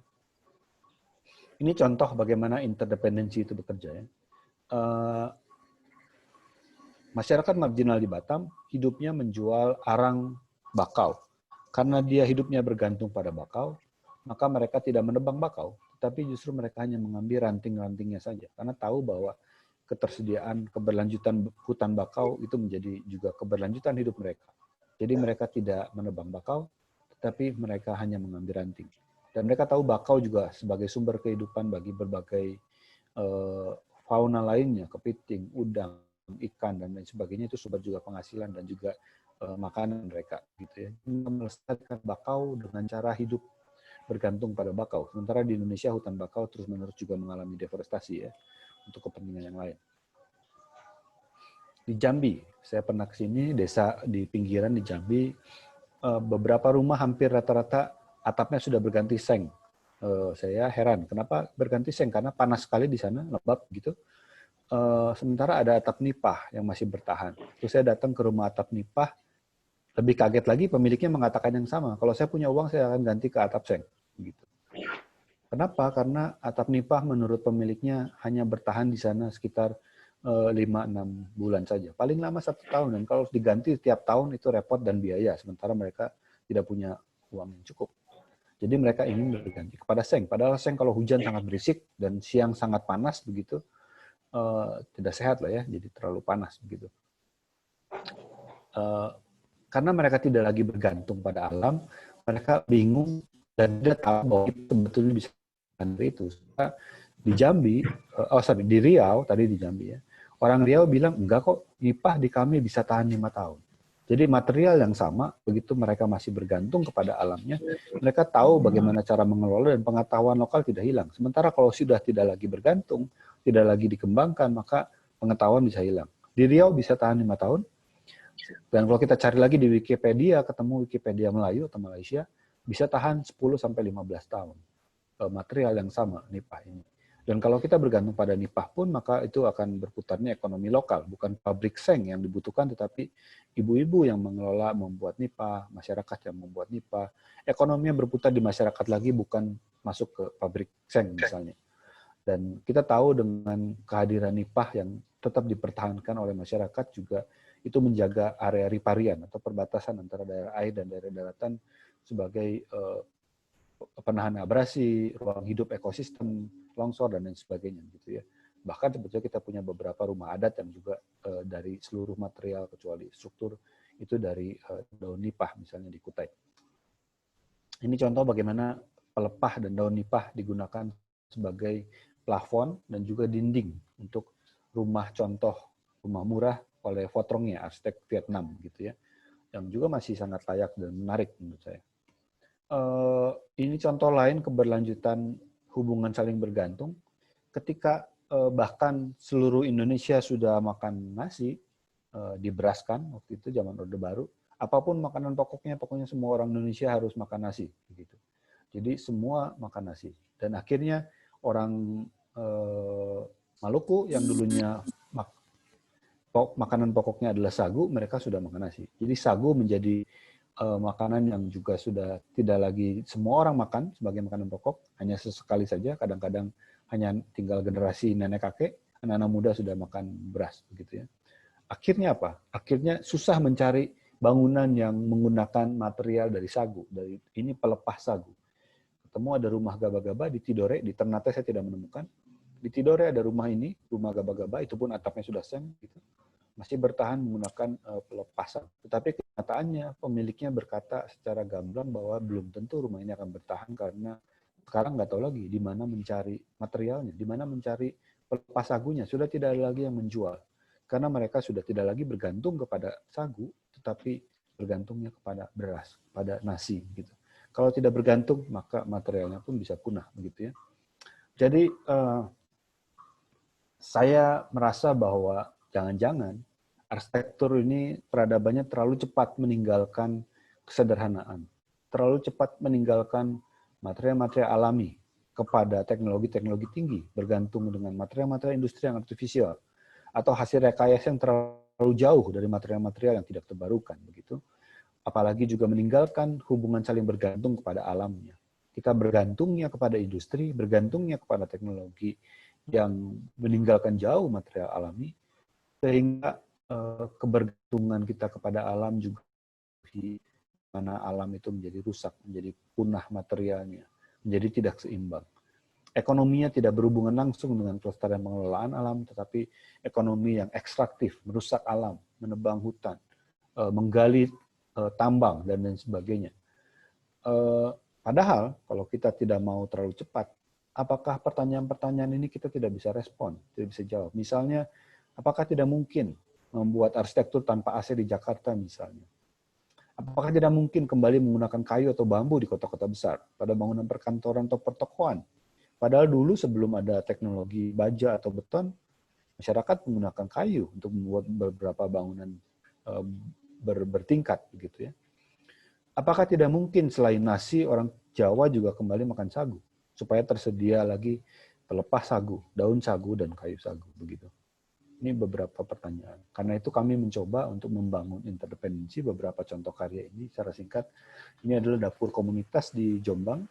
Ini contoh bagaimana interdependensi itu bekerja ya. Masyarakat marginal di Batam hidupnya menjual arang bakau. Karena dia hidupnya bergantung pada bakau, maka mereka tidak menebang bakau, tapi justru mereka hanya mengambil ranting-rantingnya saja. Karena tahu bahwa ketersediaan keberlanjutan hutan bakau itu menjadi juga keberlanjutan hidup mereka. Jadi mereka tidak menebang bakau, tetapi mereka hanya mengambil ranting. Dan mereka tahu bakau juga sebagai sumber kehidupan bagi berbagai fauna lainnya, kepiting, udang, ikan dan lain sebagainya, itu sumber juga penghasilan dan juga makanan mereka gitu ya. Melestarikan bakau dengan cara hidup bergantung pada bakau. Sementara di Indonesia hutan bakau terus-menerus juga mengalami deforestasi ya untuk kepentingan yang lain. Di Jambi, saya pernah ke sini, desa di pinggiran di Jambi, beberapa rumah hampir rata-rata atapnya sudah berganti seng. Saya heran, kenapa berganti seng? Karena panas sekali di sana, lembab gitu. Sementara ada atap nipah yang masih bertahan. Terus saya datang ke rumah atap nipah, lebih kaget lagi pemiliknya mengatakan yang sama. Kalau saya punya uang, saya akan ganti ke atap seng. Gitu. Kenapa? Karena atap nipah menurut pemiliknya hanya bertahan di sana sekitar 5-6 bulan saja. Paling lama 1 tahun. Dan kalau diganti tiap tahun itu repot dan biaya. Sementara mereka tidak punya uang yang cukup. Jadi mereka ingin berganti kepada seng. Padahal seng kalau hujan sangat berisik dan siang sangat panas begitu, tidak sehat lah ya, jadi terlalu panas begitu. Karena mereka tidak lagi bergantung pada alam, mereka bingung dan tidak tahu bahwa itu sebetulnya bisa dari itu. Di Jambi, di Riau tadi di Jambi ya, orang Riau bilang enggak kok, nipah di kami bisa tahan 5 tahun. Jadi material yang sama, begitu mereka masih bergantung kepada alamnya, mereka tahu bagaimana cara mengelola dan pengetahuan lokal tidak hilang. Sementara kalau sudah tidak lagi bergantung, tidak lagi dikembangkan, maka pengetahuan bisa hilang. Di Riau bisa tahan 5 tahun. Dan kalau kita cari lagi di Wikipedia, ketemu Wikipedia Melayu atau Malaysia, bisa tahan 10 sampai 15 tahun. Material yang sama, nipah ini. Dan kalau kita bergantung pada nipah pun, maka itu akan berputarnya ekonomi lokal, bukan pabrik seng yang dibutuhkan, tetapi ibu-ibu yang mengelola, membuat nipah, masyarakat yang membuat nipah. Ekonominya berputar di masyarakat lagi, bukan masuk ke pabrik seng misalnya. Dan kita tahu dengan kehadiran nipah yang tetap dipertahankan oleh masyarakat juga, itu menjaga area riparian atau perbatasan antara daerah air dan daerah daratan sebagai penahan abrasi, ruang hidup ekosistem, longsor, dan lain sebagainya gitu ya. Bahkan sebetulnya kita punya beberapa rumah adat yang juga dari seluruh material kecuali struktur itu dari daun nipah misalnya di Kutai. Ini contoh bagaimana pelepah dan daun nipah digunakan sebagai plafon dan juga dinding untuk rumah contoh rumah murah oleh Fotrongnya, arsitek Vietnam gitu ya, yang juga masih sangat layak dan menarik menurut saya. Ini contoh lain keberlanjutan hubungan saling bergantung. Ketika bahkan seluruh Indonesia sudah makan nasi, diberaskan waktu itu zaman Orde Baru, apapun makanan pokoknya semua orang Indonesia harus makan nasi, begitu. Jadi semua makan nasi. Dan akhirnya orang Maluku yang dulunya makanan pokoknya adalah sagu, mereka sudah makan nasi. Jadi sagu menjadi makanan yang juga sudah tidak lagi semua orang makan sebagai makanan pokok, hanya sesekali saja, kadang-kadang hanya tinggal generasi nenek kakek, anak-anak muda sudah makan beras, begitu ya. Akhirnya apa? Akhirnya susah mencari bangunan yang menggunakan material dari sagu, dari ini pelepah sagu. Ketemu ada rumah gaba-gaba di Tidore, di Ternate saya tidak menemukan. Di Tidore ada rumah ini, rumah gaba-gaba, itu pun atapnya sudah seng, gitu. Masih bertahan menggunakan pelepah sagu. Tetapi kenyataannya pemiliknya berkata secara gamblang bahwa belum tentu rumah ini akan bertahan karena sekarang nggak tahu lagi di mana mencari materialnya, di mana mencari pelepah sagunya. Sudah tidak ada lagi yang menjual karena mereka sudah tidak lagi bergantung kepada sagu, tetapi bergantungnya kepada beras, pada nasi gitu. Kalau tidak bergantung maka materialnya pun bisa punah begitu ya. Jadi saya merasa bahwa jangan-jangan arsitektur ini peradabannya terlalu cepat meninggalkan kesederhanaan, terlalu cepat meninggalkan material-material alami kepada teknologi-teknologi tinggi, bergantung dengan material-material industri yang artifisial, atau hasil rekayasa yang terlalu jauh dari material-material yang tidak terbarukan, begitu. Apalagi juga meninggalkan hubungan saling bergantung kepada alamnya. Kita bergantungnya kepada industri, bergantungnya kepada teknologi yang meninggalkan jauh material alami, sehingga kebergantungan kita kepada alam juga di mana alam itu menjadi rusak, menjadi punah materialnya, menjadi tidak seimbang. Ekonominya tidak berhubungan langsung dengan kelestarian pengelolaan alam, tetapi ekonomi yang ekstraktif, merusak alam, menebang hutan, menggali tambang, dan lain sebagainya. Padahal, kalau kita tidak mau terlalu cepat, apakah pertanyaan-pertanyaan ini kita tidak bisa respon, tidak bisa jawab. Misalnya, apakah tidak mungkin membuat arsitektur tanpa AC di Jakarta misalnya? Apakah tidak mungkin kembali menggunakan kayu atau bambu di kota-kota besar, pada bangunan perkantoran atau pertokoan? Padahal dulu sebelum ada teknologi baja atau beton, masyarakat menggunakan kayu untuk membuat beberapa bangunan bertingkat, begitu ya. Apakah tidak mungkin selain nasi, orang Jawa juga kembali makan sagu, supaya tersedia lagi pelepah sagu, daun sagu, dan kayu sagu, begitu. Ini beberapa pertanyaan. Karena itu kami mencoba untuk membangun interdependensi beberapa contoh karya ini secara singkat. Ini adalah dapur komunitas di Jombang.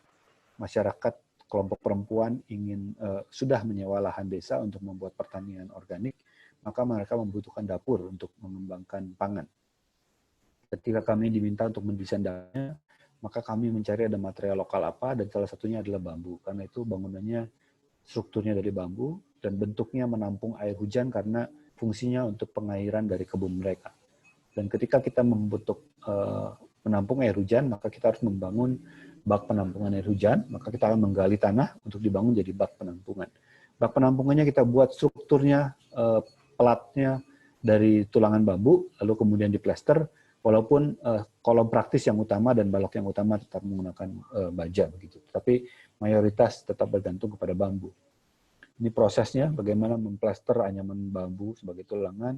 Masyarakat kelompok perempuan ingin sudah menyewa lahan desa untuk membuat pertanian organik, maka mereka membutuhkan dapur untuk mengembangkan pangan. Ketika kami diminta untuk mendesain dapurnya, maka kami mencari ada material lokal apa, dan salah satunya adalah bambu. Karena itu bangunannya strukturnya dari bambu, dan bentuknya menampung air hujan karena fungsinya untuk pengairan dari kebun mereka. Dan ketika kita menampung air hujan, maka kita harus membangun bak penampungan air hujan, maka kita akan menggali tanah untuk dibangun jadi bak penampungan. Bak penampungannya kita buat strukturnya, pelatnya dari tulangan bambu, lalu kemudian diplester, walaupun kolom praktis yang utama dan balok yang utama tetap menggunakan baja, begitu. Tapi mayoritas tetap bergantung kepada bambu. Ini prosesnya, bagaimana memplester anyaman bambu sebagai tulangan,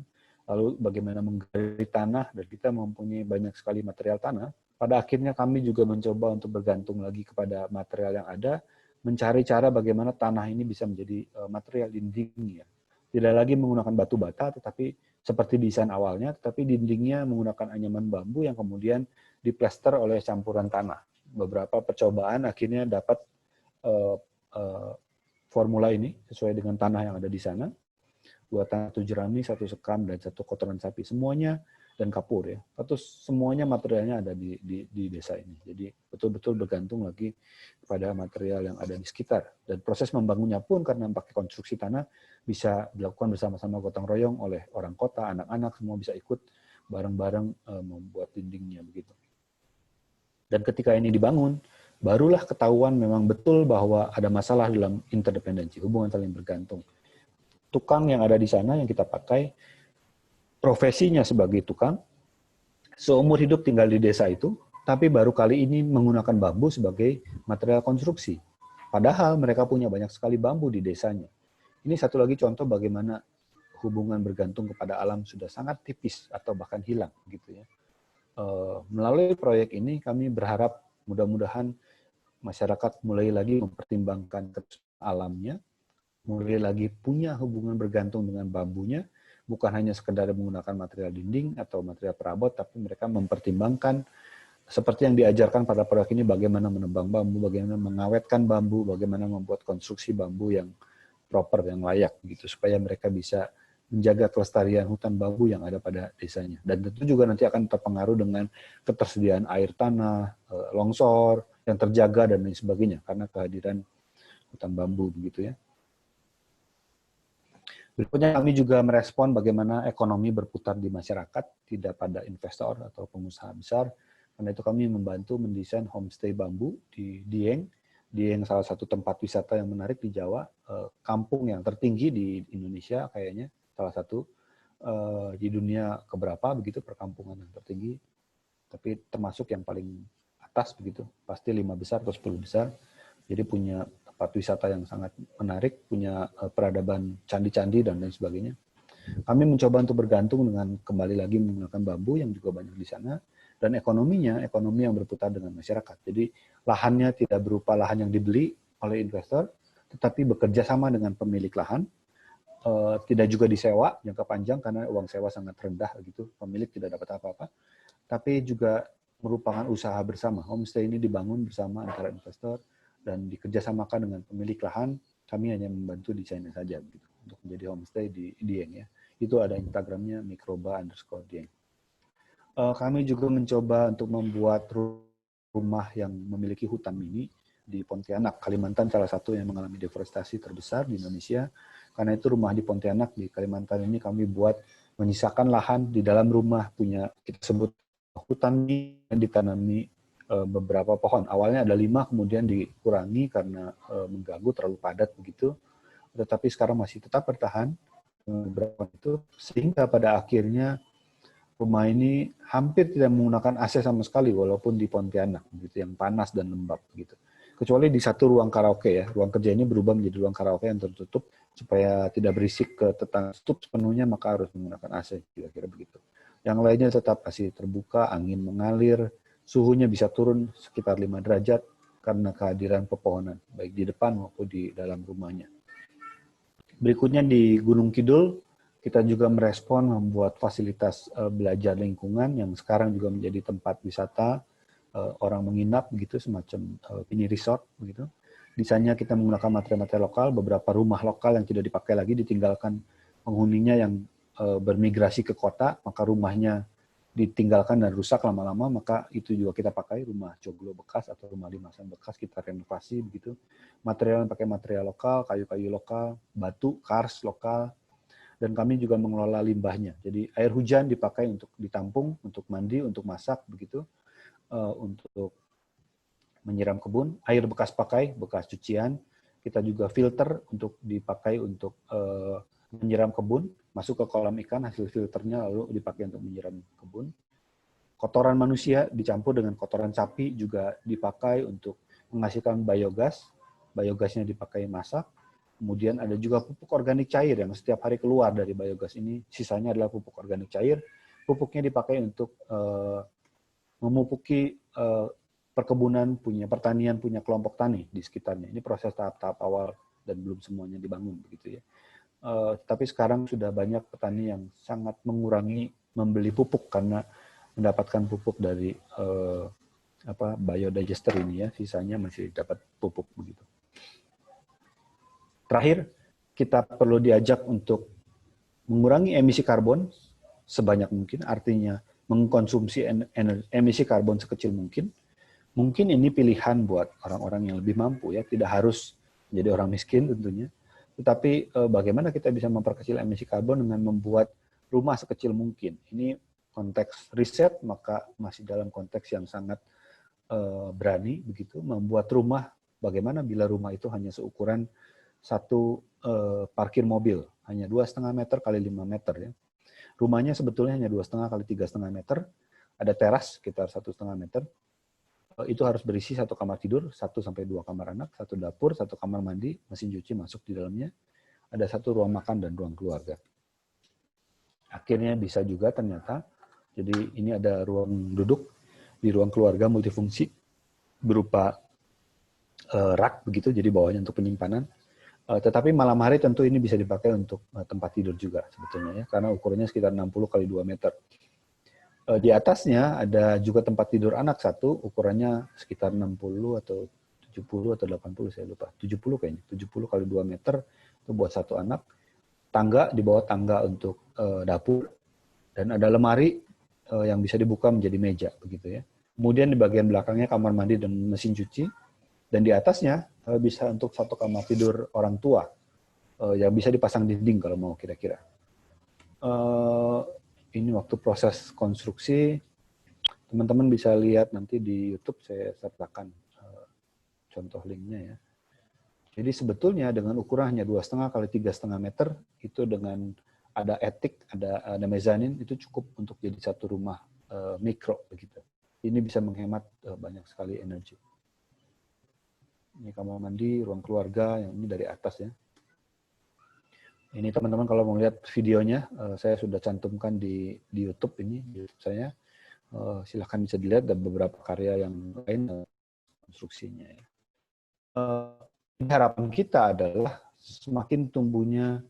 lalu bagaimana menggali tanah, dan kita mempunyai banyak sekali material tanah. Pada akhirnya kami juga mencoba untuk bergantung lagi kepada material yang ada, mencari cara bagaimana tanah ini bisa menjadi material dinding ya. Tidak lagi menggunakan batu bata, tetapi seperti desain awalnya, tetapi dindingnya menggunakan anyaman bambu yang kemudian diplester oleh campuran tanah. Beberapa percobaan akhirnya dapat formula ini sesuai dengan tanah yang ada di sana. 2 tanah, 1 jerami, 1 sekam, dan 1 kotoran sapi. Semuanya, dan kapur ya. Atau semuanya materialnya ada di desa ini. Jadi betul-betul bergantung lagi kepada material yang ada di sekitar. Dan proses membangunnya pun karena pakai konstruksi tanah bisa dilakukan bersama-sama gotong royong oleh orang kota, anak-anak semua bisa ikut bareng-bareng membuat dindingnya begitu. Dan ketika ini dibangun, barulah ketahuan memang betul bahwa ada masalah dalam interdependensi, hubungan saling bergantung. Tukang yang ada di sana yang kita pakai, profesinya sebagai tukang, seumur hidup tinggal di desa itu, tapi baru kali ini menggunakan bambu sebagai material konstruksi. Padahal mereka punya banyak sekali bambu di desanya. Ini satu lagi contoh bagaimana hubungan bergantung kepada alam sudah sangat tipis atau bahkan hilang gitu ya. Melalui proyek ini kami berharap mudah-mudahan masyarakat mulai lagi mempertimbangkan alamnya, mulai lagi punya hubungan bergantung dengan bambunya, bukan hanya sekedar menggunakan material dinding atau material perabot, tapi mereka mempertimbangkan seperti yang diajarkan pada proyek ini, bagaimana menebang bambu, bagaimana mengawetkan bambu, bagaimana membuat konstruksi bambu yang proper, yang layak, gitu, supaya mereka bisa menjaga kelestarian hutan bambu yang ada pada desanya. Dan tentu juga nanti akan terpengaruh dengan ketersediaan air tanah, longsor yang terjaga, dan lain sebagainya, karena kehadiran hutan bambu, begitu ya. Berikutnya kami juga merespon bagaimana ekonomi berputar di masyarakat, tidak pada investor atau pengusaha besar. Karena itu kami membantu mendesain homestay bambu di Dieng. Dieng salah satu tempat wisata yang menarik di Jawa, kampung yang tertinggi di Indonesia kayaknya, salah satu di dunia keberapa begitu perkampungan yang tertinggi, tapi termasuk yang paling atas begitu, pasti 5 besar atau 10 besar. Jadi punya tempat wisata yang sangat menarik, punya peradaban candi-candi dan lain sebagainya. Kami mencoba untuk bergantung dengan kembali lagi menggunakan bambu yang juga banyak di sana, dan ekonominya, ekonomi yang berputar dengan masyarakat. Jadi lahannya tidak berupa lahan yang dibeli oleh investor, tetapi bekerja sama dengan pemilik lahan, tidak juga disewa jangka panjang karena uang sewa sangat rendah gitu, pemilik tidak dapat apa-apa, tapi juga merupakan usaha bersama. Homestay ini dibangun bersama antara investor dan dikerjasamakan dengan pemilik lahan. Kami hanya membantu desainnya saja gitu, untuk menjadi homestay di Dieng ya. Itu ada Instagramnya mikroba_dieng. Kami juga mencoba untuk membuat rumah yang memiliki hutan mini di Pontianak, Kalimantan, salah satu yang mengalami deforestasi terbesar di Indonesia. Karena itu rumah di Pontianak, di Kalimantan ini kami buat menyisakan lahan di dalam rumah, punya kita sebut hutan mini, yang ditanami beberapa pohon. Awalnya ada 5, kemudian dikurangi karena mengganggu, terlalu padat begitu. Tetapi sekarang masih tetap bertahan beberapa itu, sehingga pada akhirnya rumah ini hampir tidak menggunakan AC sama sekali, walaupun di Pontianak, begitu, yang panas dan lembab begitu. Kecuali di satu ruang karaoke ya, ruang kerja ini berubah menjadi ruang karaoke yang tertutup supaya tidak berisik ke tetangga. Tutup sepenuhnya maka harus menggunakan AC, kira-kira begitu. Yang lainnya tetap masih terbuka, angin mengalir, suhunya bisa turun sekitar 5 derajat karena kehadiran pepohonan, baik di depan maupun di dalam rumahnya. Berikutnya di Gunung Kidul, kita juga merespon membuat fasilitas belajar lingkungan yang sekarang juga menjadi tempat wisata, orang menginap begitu, semacam mini resort begitu. Di sana kita menggunakan material-material lokal, beberapa rumah lokal yang tidak dipakai lagi ditinggalkan penghuninya yang bermigrasi ke kota, maka rumahnya ditinggalkan dan rusak lama-lama, maka itu juga kita pakai, rumah joglo bekas atau rumah limasan bekas kita renovasi begitu. Material yang pakai material lokal, kayu-kayu lokal, batu, kars lokal, dan kami juga mengelola limbahnya. Jadi air hujan dipakai untuk ditampung, untuk mandi, untuk masak begitu, untuk menyiram kebun. Air bekas pakai, bekas cucian, kita juga filter untuk dipakai untuk menyiram kebun, masuk ke kolam ikan, hasil filternya lalu dipakai untuk menyiram kebun. Kotoran manusia dicampur dengan kotoran sapi juga dipakai untuk menghasilkan biogas. Biogasnya dipakai masak. Kemudian ada juga pupuk organik cair yang setiap hari keluar dari biogas ini, sisanya adalah pupuk organik cair. Pupuknya dipakai untuk memupuki perkebunan, pertanian, punya kelompok tani di sekitarnya. Ini proses tahap-tahap awal dan belum semuanya dibangun begitu ya. Tapi sekarang sudah banyak petani yang sangat mengurangi membeli pupuk karena mendapatkan pupuk dari biodigester ini ya, sisanya masih dapat pupuk begitu. Terakhir, kita perlu diajak untuk mengurangi emisi karbon sebanyak mungkin, artinya mengkonsumsi emisi karbon sekecil mungkin. Mungkin ini pilihan buat orang-orang yang lebih mampu ya, tidak harus menjadi orang miskin tentunya. Tetapi bagaimana kita bisa memperkecil emisi karbon dengan membuat rumah sekecil mungkin. Ini konteks riset, maka masih dalam konteks yang sangat berani begitu, membuat rumah, bagaimana bila rumah itu hanya seukuran satu parkir mobil, hanya 2,5 meter kali 5 meter ya. Rumahnya sebetulnya hanya 2,5 kali 3,5 meter, ada teras sekitar 1,5 meter. Itu harus berisi 1 kamar tidur, 1-2 kamar anak, 1 dapur, 1 kamar mandi, mesin cuci masuk di dalamnya, ada 1 ruang makan dan ruang keluarga. Akhirnya bisa juga ternyata, jadi ini ada ruang duduk di ruang keluarga multifungsi berupa rak begitu, jadi bawahnya untuk penyimpanan. Tetapi malam hari tentu ini bisa dipakai untuk tempat tidur juga sebetulnya ya, karena ukurannya sekitar 60 kali 2 meter. Di atasnya ada juga tempat tidur anak satu, ukurannya sekitar 60 atau 70 atau 80, saya lupa. 70 kayaknya, 70 kali 2 meter itu buat satu anak. Tangga, di bawah tangga untuk dapur, dan ada lemari yang bisa dibuka menjadi meja begitu ya. Kemudian di bagian belakangnya kamar mandi dan mesin cuci, dan di atasnya bisa untuk 1 kamar tidur orang tua yang bisa dipasang dinding kalau mau kira-kira. Ini waktu proses konstruksi, teman-teman bisa lihat nanti di YouTube, saya sertakan contoh linknya ya. Jadi sebetulnya dengan ukuran hanya 2,5 kali 3,5 meter, itu dengan ada attic, ada mezanin, itu cukup untuk jadi satu rumah mikro begitu. Ini bisa menghemat banyak sekali energi. Ini kamar mandi, ruang keluarga, yang ini dari atas ya. Ini teman-teman kalau mau lihat videonya, saya sudah cantumkan di YouTube ini, di YouTube saya. Silahkan bisa dilihat, dan beberapa karya yang lain konstruksinya. Harapan kita adalah semakin tumbuhnya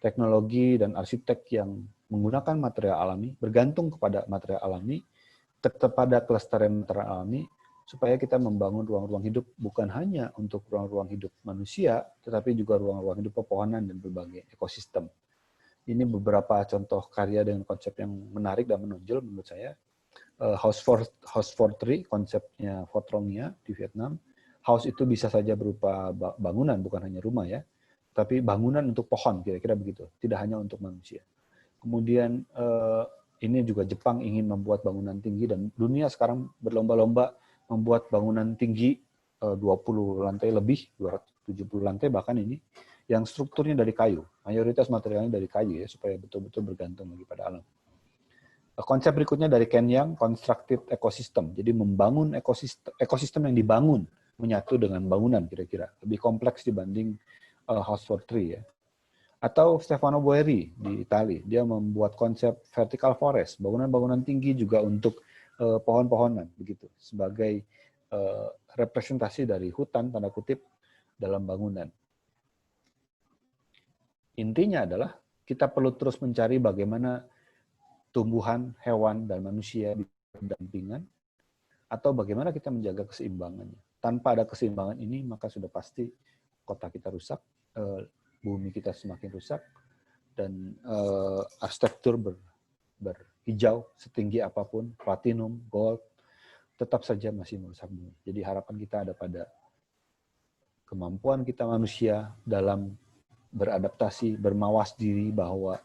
teknologi dan arsitek yang menggunakan material alami, bergantung kepada material alami, tetap pada kelestarian material alami, supaya kita membangun ruang-ruang hidup bukan hanya untuk ruang-ruang hidup manusia, tetapi juga ruang-ruang hidup pepohonan dan berbagai ekosistem. Ini beberapa contoh karya dengan konsep yang menarik dan menonjol menurut saya. House for Tree, konsepnya Fotronia di Vietnam. House itu bisa saja berupa bangunan, bukan hanya rumah ya, tapi bangunan untuk pohon, kira-kira begitu. Tidak hanya untuk manusia. Kemudian ini juga Jepang ingin membuat bangunan tinggi, dan dunia sekarang berlomba-lomba membuat bangunan tinggi 20 lantai lebih, 270 lantai bahkan ini, yang strukturnya dari kayu. Mayoritas materialnya dari kayu ya, supaya betul-betul bergantung lagi pada alam. Konsep berikutnya dari Ken Yang, constructed ecosystem. Jadi membangun ekosistem yang dibangun menyatu dengan bangunan kira-kira. Lebih kompleks dibanding House for Tree ya. Atau Stefano Boeri di Italia, dia membuat konsep vertical forest, bangunan-bangunan tinggi juga untuk pohon-pohonan begitu, sebagai representasi dari hutan tanda kutip dalam bangunan. Intinya adalah kita perlu terus mencari bagaimana tumbuhan, hewan, dan manusia berdampingan, atau bagaimana kita menjaga keseimbangannya. Tanpa ada keseimbangan ini, maka sudah pasti kota kita rusak, bumi kita semakin rusak, dan arsitektur berhijau setinggi apapun, platinum, gold, tetap saja masih merusak bumi. Jadi harapan kita ada pada kemampuan kita manusia dalam beradaptasi, bermawas diri bahwa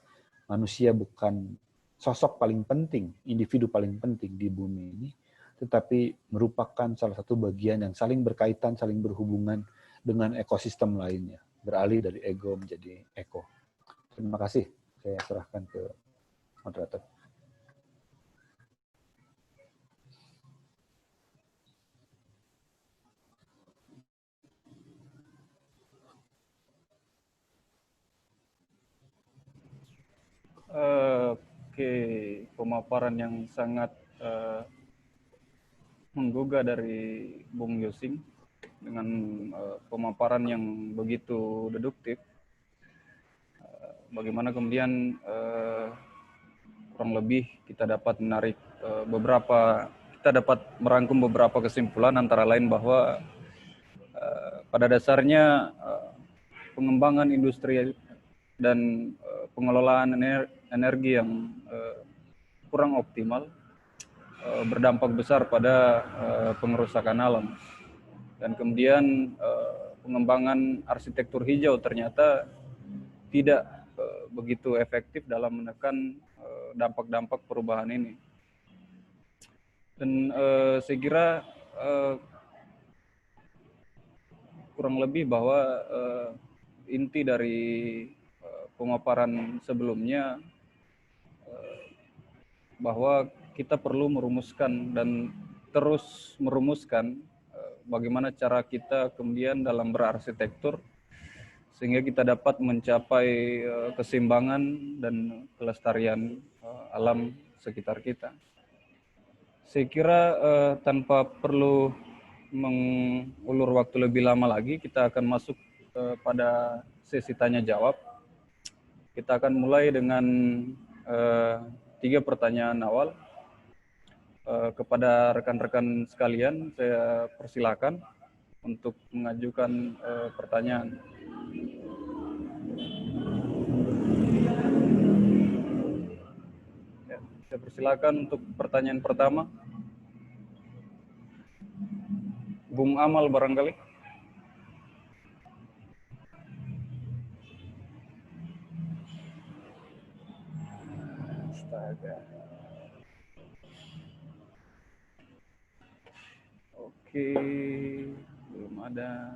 manusia bukan sosok paling penting, individu paling penting di bumi ini, tetapi merupakan salah satu bagian yang saling berkaitan, saling berhubungan dengan ekosistem lainnya. Beralih dari ego menjadi eko. Terima kasih. Saya serahkan ke moderator. Oke, pemaparan yang sangat menggugah dari Bung Yosing dengan pemaparan yang begitu deduktif. Bagaimana kemudian kurang lebih kita dapat menarik kita dapat merangkum beberapa kesimpulan, antara lain bahwa pada dasarnya pengembangan industri dan pengelolaan energi yang kurang optimal berdampak besar pada pengerusakan alam. Dan kemudian pengembangan arsitektur hijau ternyata tidak begitu efektif dalam menekan dampak-dampak perubahan ini. Dan saya kira kurang lebih bahwa inti dari pemaparan sebelumnya bahwa kita perlu merumuskan dan terus merumuskan bagaimana cara kita kemudian dalam berarsitektur sehingga kita dapat mencapai keseimbangan dan kelestarian alam sekitar kita. Saya kira tanpa perlu mengulur waktu lebih lama lagi, kita akan masuk pada sesi tanya jawab. Kita akan mulai dengan 3 pertanyaan awal. Kepada rekan-rekan sekalian, saya persilakan untuk mengajukan pertanyaan. Ya, saya persilakan untuk pertanyaan pertama. Bung Amal barangkali. Astaga. Oke, belum ada.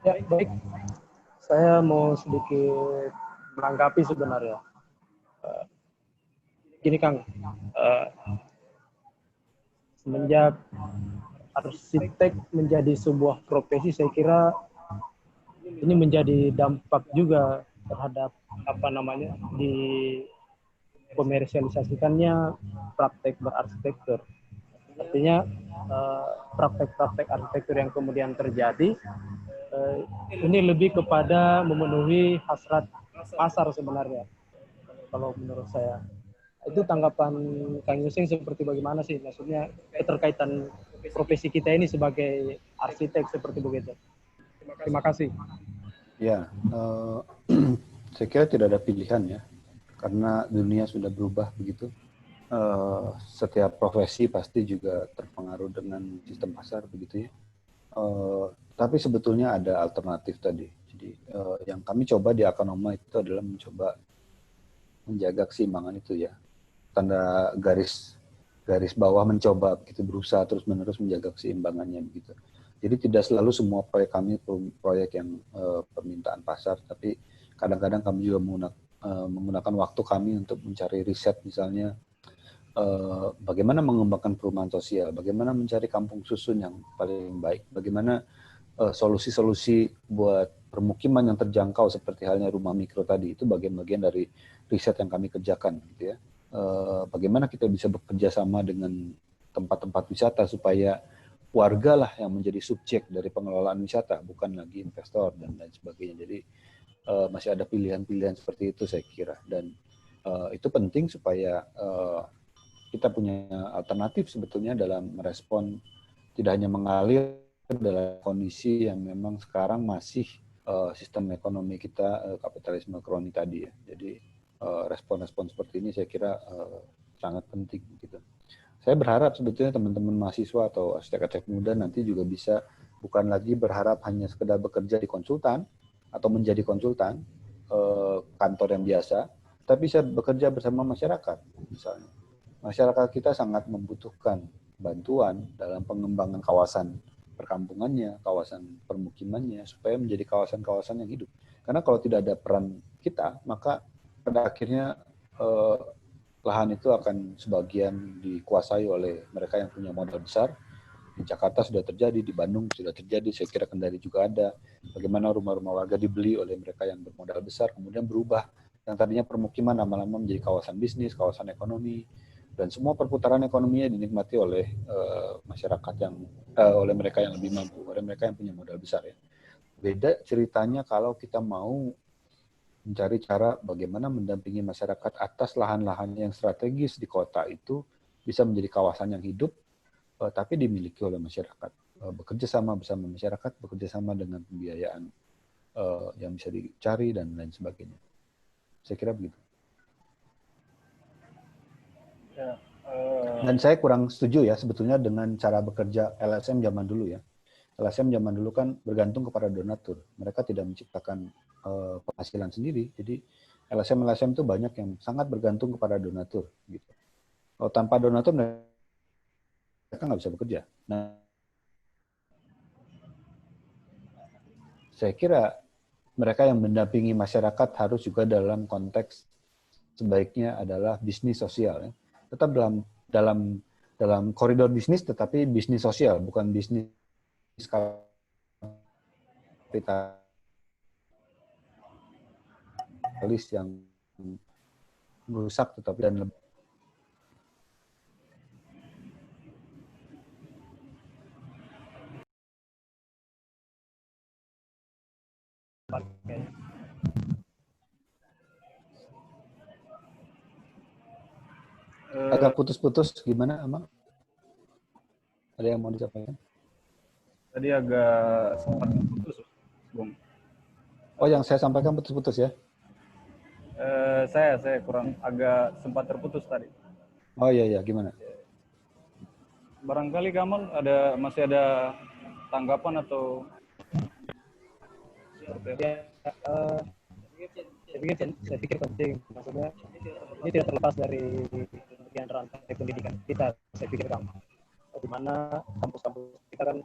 Ya, baik. Saya mau sedikit menanggapi sebenarnya. Gini Kang, semenjak arsitek menjadi sebuah profesi, saya kira ini menjadi dampak juga terhadap di komersialisasikannya praktek berarsitektur. Artinya praktek-praktek arsitektur yang kemudian terjadi ini lebih kepada memenuhi hasrat pasar sebenarnya. Kalau menurut saya, itu tanggapan Kang Yosing seperti bagaimana sih? Maksudnya keterkaitan profesi kita ini sebagai arsitek seperti begitu. Terima kasih. Ya, saya kira tidak ada pilihan ya, karena dunia sudah berubah begitu. Setiap profesi pasti juga terpengaruh dengan sistem pasar begitu ya. Tapi sebetulnya ada alternatif tadi. Jadi yang kami coba di Akanoma itu adalah mencoba menjaga keseimbangan itu ya. Tanda garis bawah mencoba begitu, berusaha terus-menerus menjaga keseimbangannya begitu. Jadi tidak selalu semua proyek kami proyek yang permintaan pasar, tapi kadang-kadang kami juga menggunakan waktu kami untuk mencari riset, misalnya bagaimana mengembangkan perumahan sosial, bagaimana mencari kampung susun yang paling baik, bagaimana solusi-solusi buat permukiman yang terjangkau seperti halnya rumah mikro tadi, itu bagian-bagian dari riset yang kami kerjakan gitu ya. Bagaimana kita bisa bekerja sama dengan tempat-tempat wisata supaya warga lah yang menjadi subjek dari pengelolaan wisata, bukan lagi investor dan lain sebagainya. Jadi masih ada pilihan-pilihan seperti itu saya kira, dan itu penting supaya kita punya alternatif sebetulnya dalam merespon, tidak hanya mengalir dalam kondisi yang memang sekarang masih sistem ekonomi kita kapitalisme kroni tadi ya. Jadi respon-respon seperti ini saya kira sangat penting gitu. Saya berharap sebetulnya teman-teman mahasiswa atau arsitek-arsitek muda nanti juga bisa bukan lagi berharap hanya sekedar bekerja di konsultan atau menjadi konsultan kantor yang biasa, tapi bisa bekerja bersama masyarakat misalnya. Masyarakat kita sangat membutuhkan bantuan dalam pengembangan kawasan perkampungannya, kawasan permukimannya, supaya menjadi kawasan-kawasan yang hidup. Karena kalau tidak ada peran kita, maka pada akhirnya lahan itu akan sebagian dikuasai oleh mereka yang punya modal besar. Di Jakarta sudah terjadi, di Bandung sudah terjadi, saya kira Kendari juga ada. Bagaimana rumah-rumah warga dibeli oleh mereka yang bermodal besar, kemudian berubah. Yang tadinya permukiman lama-lama menjadi kawasan bisnis, kawasan ekonomi, dan semua perputaran ekonominya dinikmati oleh masyarakat yang, oleh mereka yang lebih mampu, oleh mereka yang punya modal besar ya. Beda ceritanya kalau kita mau mencari cara bagaimana mendampingi masyarakat atas lahan-lahan yang strategis di kota itu bisa menjadi kawasan yang hidup, tapi dimiliki oleh masyarakat. Bekerja sama bersama masyarakat, bekerja sama dengan pembiayaan yang bisa dicari dan lain sebagainya. Saya kira begitu. Ya, Dan saya kurang setuju ya sebetulnya dengan cara bekerja LSM zaman dulu ya. LSM zaman dulu kan bergantung kepada donatur. Mereka tidak menciptakan penghasilan sendiri. Jadi LSM itu banyak yang sangat bergantung kepada donatur. Gitu. Kalau tanpa donatur mereka nggak bisa bekerja. Nah, saya kira mereka yang mendampingi masyarakat harus juga dalam konteks sebaiknya adalah bisnis sosial. Ya. Tetap dalam koridor bisnis, tetapi bisnis sosial, bukan bisnis kapitalis yang merusak, tetapi dan lebih. Agak putus-putus, gimana, Amang? Ada yang mau disampaikan? tadi agak sempat putus, Bung. Oh, yang saya sampaikan putus-putus ya? Saya kurang agak sempat terputus tadi. Oh iya, gimana? Barangkali Kamal masih ada tanggapan atau seperti apa? Saya pikir penting, maksudnya ini tidak terlepas dari kemudian rantai pendidikan kita. Saya pikir kan, di mana kampus-kampus kita kan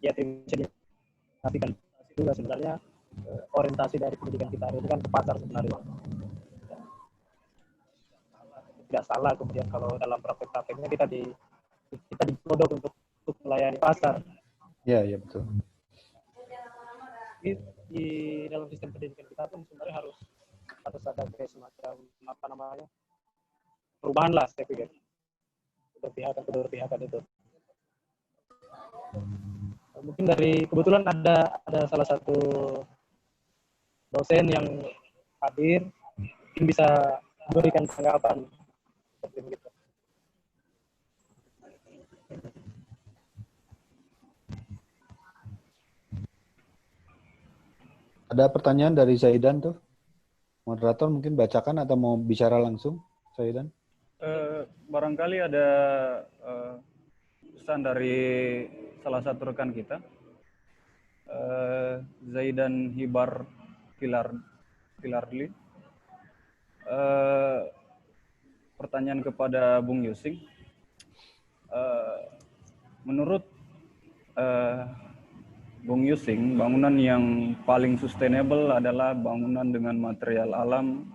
ya bisa diartikan juga sebenarnya orientasi dari pendidikan kita itu kan ke pasar sebenarnya. Tidak salah kemudian kalau dalam praktek-prakteknya kita digodok untuk melayani pasar. Iya betul. Di dalam sistem pendidikan kita pun sebenarnya harus ada kayak semacam perubahan lah, saya pikir, keberpihakan itu. Mungkin kebetulan ada salah satu dosen yang hadir, mungkin bisa memberikan tanggapan seperti begitu. Ada pertanyaan dari Zaidan tuh. Moderator mungkin bacakan atau mau bicara langsung, Zaidan? Barangkali ada pesan dari salah satu rekan kita, Zaidan Hibar Pilarli. Pertanyaan kepada Bung Yusing. Menurut Bung Yusing, bangunan yang paling sustainable adalah bangunan dengan material alam,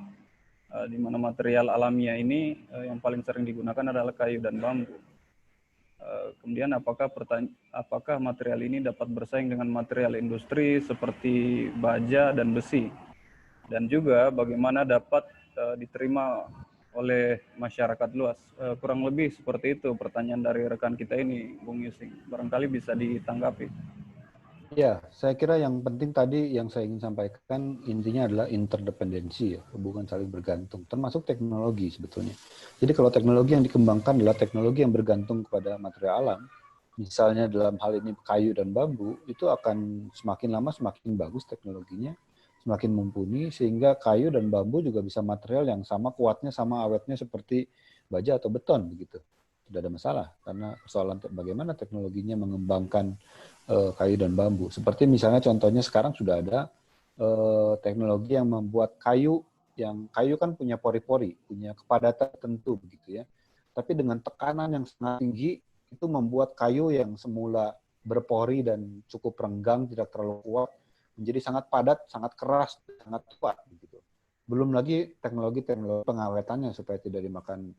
di mana material alamiah ini yang paling sering digunakan adalah kayu dan bambu. Kemudian apakah material ini dapat bersaing dengan material industri seperti baja dan besi? Dan juga bagaimana dapat diterima oleh masyarakat luas? Kurang lebih seperti itu pertanyaan dari rekan kita ini, Bung Yusing. Barangkali bisa ditanggapi. Ya, saya kira yang penting tadi yang saya ingin sampaikan intinya adalah interdependensi ya, hubungan saling bergantung, termasuk teknologi sebetulnya. Jadi kalau teknologi yang dikembangkan adalah teknologi yang bergantung kepada material alam, misalnya dalam hal ini kayu dan bambu, itu akan semakin lama semakin bagus teknologinya, semakin mumpuni, sehingga kayu dan bambu juga bisa material yang sama kuatnya, sama awetnya seperti baja atau beton begitu. Tidak ada masalah, karena persoalan bagaimana teknologinya mengembangkan kayu dan bambu. Seperti misalnya contohnya sekarang sudah ada teknologi yang membuat kayu kan punya pori-pori, punya kepadatan tertentu begitu ya. Tapi dengan tekanan yang sangat tinggi itu membuat kayu yang semula berpori dan cukup renggang, tidak terlalu kuat, menjadi sangat padat, sangat keras, sangat kuat. Begitu. Belum lagi teknologi-teknologi pengawetannya supaya tidak dimakan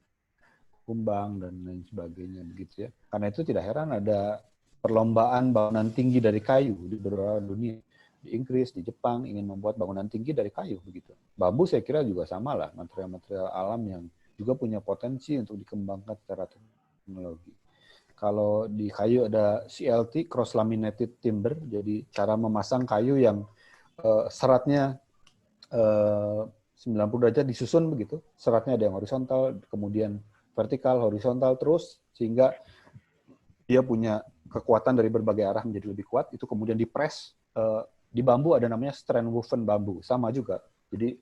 kumbang dan lain sebagainya. Begitu ya. Karena itu tidak heran ada perlombaan bangunan tinggi dari kayu di beberapa dunia. Di Inggris, di Jepang ingin membuat bangunan tinggi dari kayu. Begitu. Bambu saya kira juga sama lah, material-material alam yang juga punya potensi untuk dikembangkan secara teknologi. Kalau di kayu ada CLT, cross laminated timber, jadi cara memasang kayu yang seratnya 90 derajat disusun begitu, seratnya ada yang horizontal, kemudian vertikal, horizontal terus, sehingga dia punya kekuatan dari berbagai arah menjadi lebih kuat, itu kemudian dipres. Di bambu ada namanya strand woven bambu, sama juga. Jadi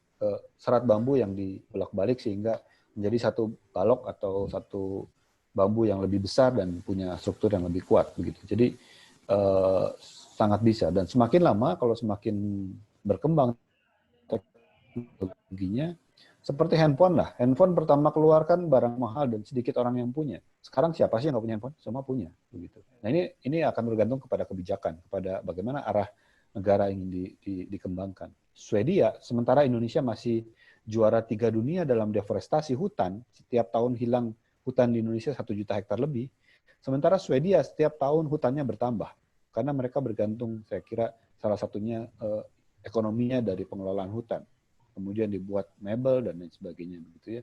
serat bambu yang dibolak-balik sehingga menjadi satu balok atau satu bambu yang lebih besar dan punya struktur yang lebih kuat begitu. Jadi sangat bisa, dan semakin lama kalau semakin berkembang teknologinya, seperti handphone lah. Handphone pertama keluar kan barang mahal dan sedikit orang yang punya. Sekarang siapa sih yang nggak punya handphone? Semua punya begitu. Nah ini akan bergantung kepada kebijakan, kepada bagaimana arah negara ingin dikembangkan. Swedia, sementara Indonesia masih juara 3 dunia dalam deforestasi hutan, setiap tahun hilang hutan di Indonesia 1 juta hektar lebih. Sementara Swedia setiap tahun hutannya bertambah. Karena mereka bergantung, saya kira salah satunya ekonominya dari pengelolaan hutan. Kemudian dibuat mebel dan lain sebagainya begitu ya.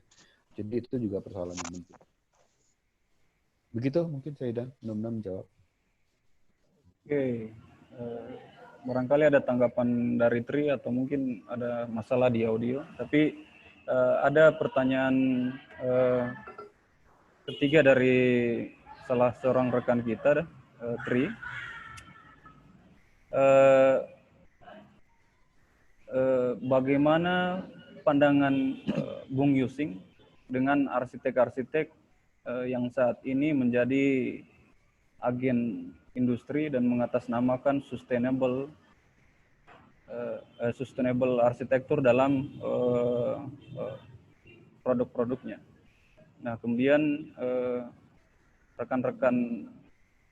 Jadi itu juga persoalan yang penting. Begitu mungkin saya dan mudah-mudahan menjawab. Oke. Barangkali ada tanggapan dari Tri atau mungkin ada masalah di audio. Tapi ada pertanyaan ketiga dari salah seorang rekan kita, Tri. Bagaimana pandangan Bung Yusing dengan arsitek-arsitek yang saat ini menjadi agen industri dan mengatasnamakan sustainable arsitektur dalam produk-produknya. Nah, kemudian rekan-rekan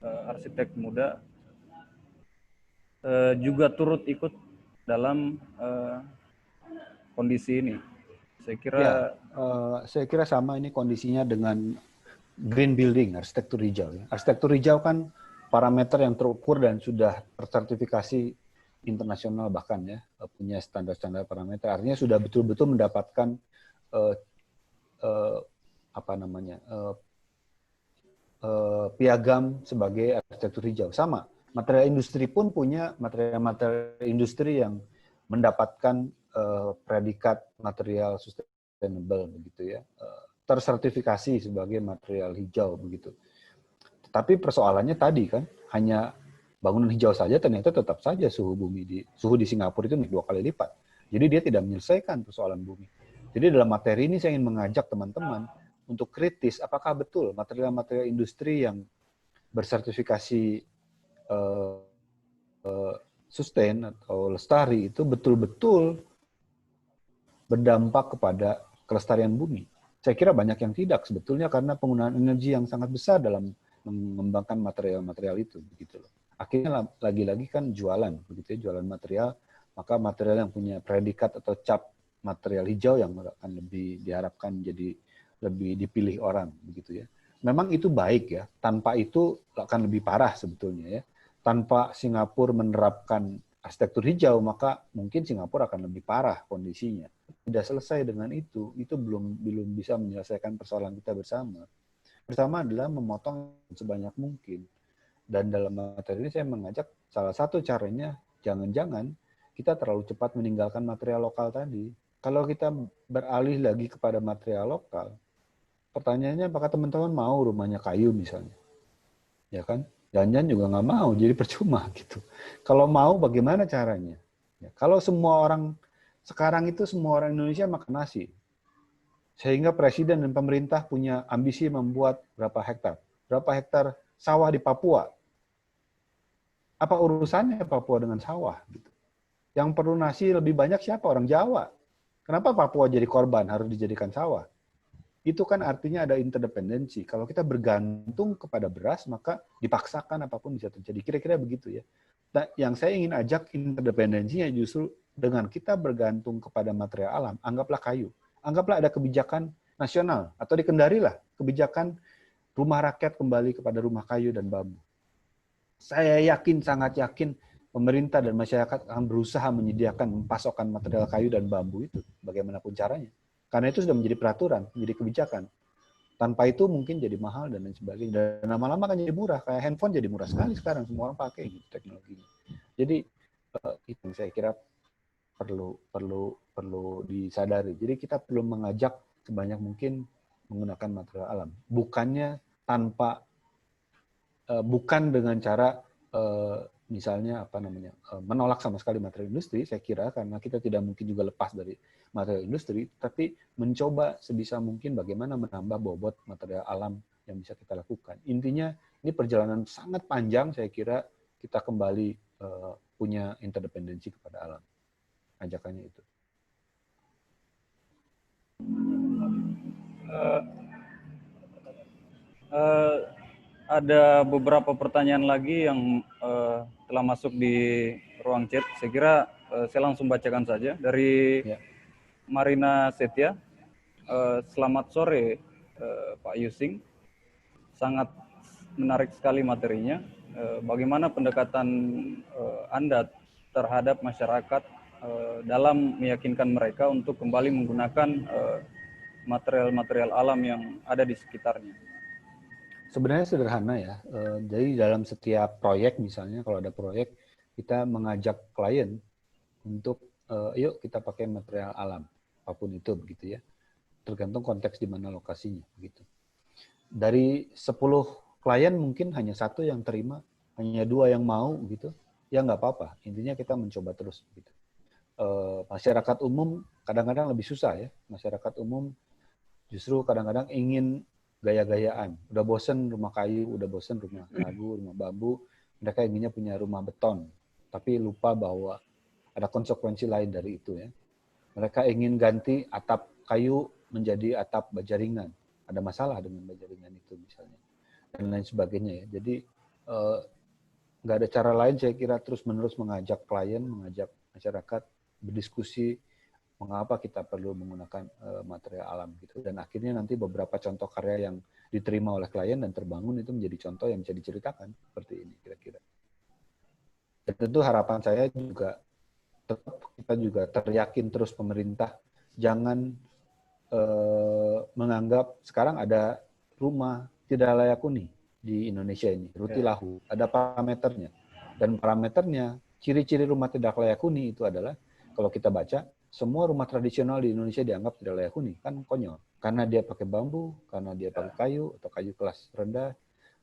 arsitek muda juga turut ikut dalam kondisi ini. Saya kira sama ini kondisinya dengan green building, arsitektur hijau. Arsitektur hijau kan parameter yang terukur dan sudah tersertifikasi internasional bahkan ya, punya standar-standar parameter. Artinya sudah betul-betul mendapatkan piagam sebagai arsitektur hijau. Sama, material industri pun punya material industri yang mendapatkan predikat material sustainable begitu ya, tersertifikasi sebagai material hijau begitu. Tetapi persoalannya tadi kan hanya bangunan hijau saja ternyata tetap saja suhu di Singapura itu naik 2 kali lipat. Jadi dia tidak menyelesaikan persoalan bumi. Jadi dalam materi ini saya ingin mengajak teman-teman untuk kritis apakah betul material-material industri yang bersertifikasi sustain atau lestari itu betul-betul berdampak kepada kelestarian bumi. Saya kira banyak yang tidak sebetulnya karena penggunaan energi yang sangat besar dalam mengembangkan material-material itu begitu loh. Akhirnya lagi-lagi kan jualan begitu ya, jualan material, maka material yang punya predikat atau cap material hijau yang akan lebih diharapkan jadi lebih dipilih orang begitu ya. Memang itu baik ya, tanpa itu akan lebih parah sebetulnya ya. Tanpa Singapura menerapkan arsitektur hijau, maka mungkin Singapura akan lebih parah kondisinya. Tidak selesai dengan itu belum bisa menyelesaikan persoalan kita bersama. Bersama adalah memotong sebanyak mungkin. Dan dalam materi ini saya mengajak salah satu caranya, jangan-jangan kita terlalu cepat meninggalkan material lokal tadi. Kalau kita beralih lagi kepada material lokal, pertanyaannya apakah teman-teman mau rumahnya kayu misalnya? Ya kan? Jangan-jangan juga nggak mau, jadi percuma gitu. Kalau mau bagaimana caranya? Ya, kalau semua orang, sekarang itu semua orang Indonesia makan nasi. Sehingga presiden dan pemerintah punya ambisi membuat berapa hektar sawah di Papua. Apa urusannya Papua dengan sawah? Gitu. Yang perlu nasi lebih banyak siapa? Orang Jawa. Kenapa Papua jadi korban harus dijadikan sawah? Itu kan artinya ada interdependensi. Kalau kita bergantung kepada beras, maka dipaksakan apapun bisa terjadi. Kira-kira begitu ya. Nah, yang saya ingin ajak interdependensinya justru dengan kita bergantung kepada material alam, anggaplah kayu. Anggaplah ada kebijakan nasional, atau di Kendari lah, kebijakan rumah rakyat kembali kepada rumah kayu dan bambu. Saya yakin, sangat yakin, pemerintah dan masyarakat akan berusaha menyediakan pasokan material kayu dan bambu itu, bagaimanapun caranya. Karena itu sudah menjadi peraturan, menjadi kebijakan. Tanpa itu mungkin jadi mahal dan lain sebagainya. Dan lama-lama kan jadi murah. Kayak handphone jadi murah sekali sekarang, semua orang pakai gitu teknologinya. Jadi itu yang saya kira perlu disadari. Jadi kita perlu mengajak sebanyak mungkin menggunakan material alam. Bukannya tanpa bukan dengan cara misalnya menolak sama sekali material industri, saya kira, karena kita tidak mungkin juga lepas dari material industri, tapi mencoba sebisa mungkin bagaimana menambah bobot material alam yang bisa kita lakukan. Intinya ini perjalanan sangat panjang, saya kira kita kembali punya interdependensi kepada alam. Ajakannya itu. Ada beberapa pertanyaan lagi yang telah masuk di ruang chat. Saya kira saya langsung bacakan saja. Dari Marina Setia. Selamat sore Pak Yusing. Sangat menarik sekali materinya. Bagaimana pendekatan Anda terhadap masyarakat dalam meyakinkan mereka untuk kembali menggunakan material-material alam yang ada di sekitarnya? Sebenarnya sederhana ya. Jadi dalam setiap proyek misalnya, kalau ada proyek, kita mengajak klien untuk yuk kita pakai material alam, apapun itu begitu ya. Tergantung konteks di mana lokasinya begitu. Dari 10 klien mungkin hanya 1 yang terima, hanya 2 yang mau gitu. Ya nggak apa-apa. Intinya kita mencoba terus gitu. Masyarakat umum kadang-kadang lebih susah ya. Masyarakat umum justru kadang-kadang ingin gaya-gayaan. Udah bosen rumah kayu, udah bosen rumah kayu, rumah bambu. Mereka inginnya punya rumah beton. Tapi lupa bahwa ada konsekuensi lain dari itu ya. Mereka ingin ganti atap kayu menjadi atap baja ringan. Ada masalah dengan baja ringan itu misalnya. Dan lain sebagainya ya. Jadi nggak ada cara lain saya kira terus-menerus mengajak klien, mengajak masyarakat berdiskusi mengapa kita perlu menggunakan material alam gitu. Dan akhirnya nanti beberapa contoh karya yang diterima oleh klien dan terbangun itu menjadi contoh yang bisa diceritakan seperti ini kira-kira. Dan tentu harapan saya juga tetap kita juga teryakin terus pemerintah jangan menganggap sekarang ada rumah tidak layak huni di Indonesia ini, Rutilahu, ada parameternya. Dan parameternya, ciri-ciri rumah tidak layak huni itu adalah kalau kita baca, semua rumah tradisional di Indonesia dianggap tidak layak huni. Kan konyol. Karena dia pakai bambu, karena dia pakai kayu, atau kayu kelas rendah,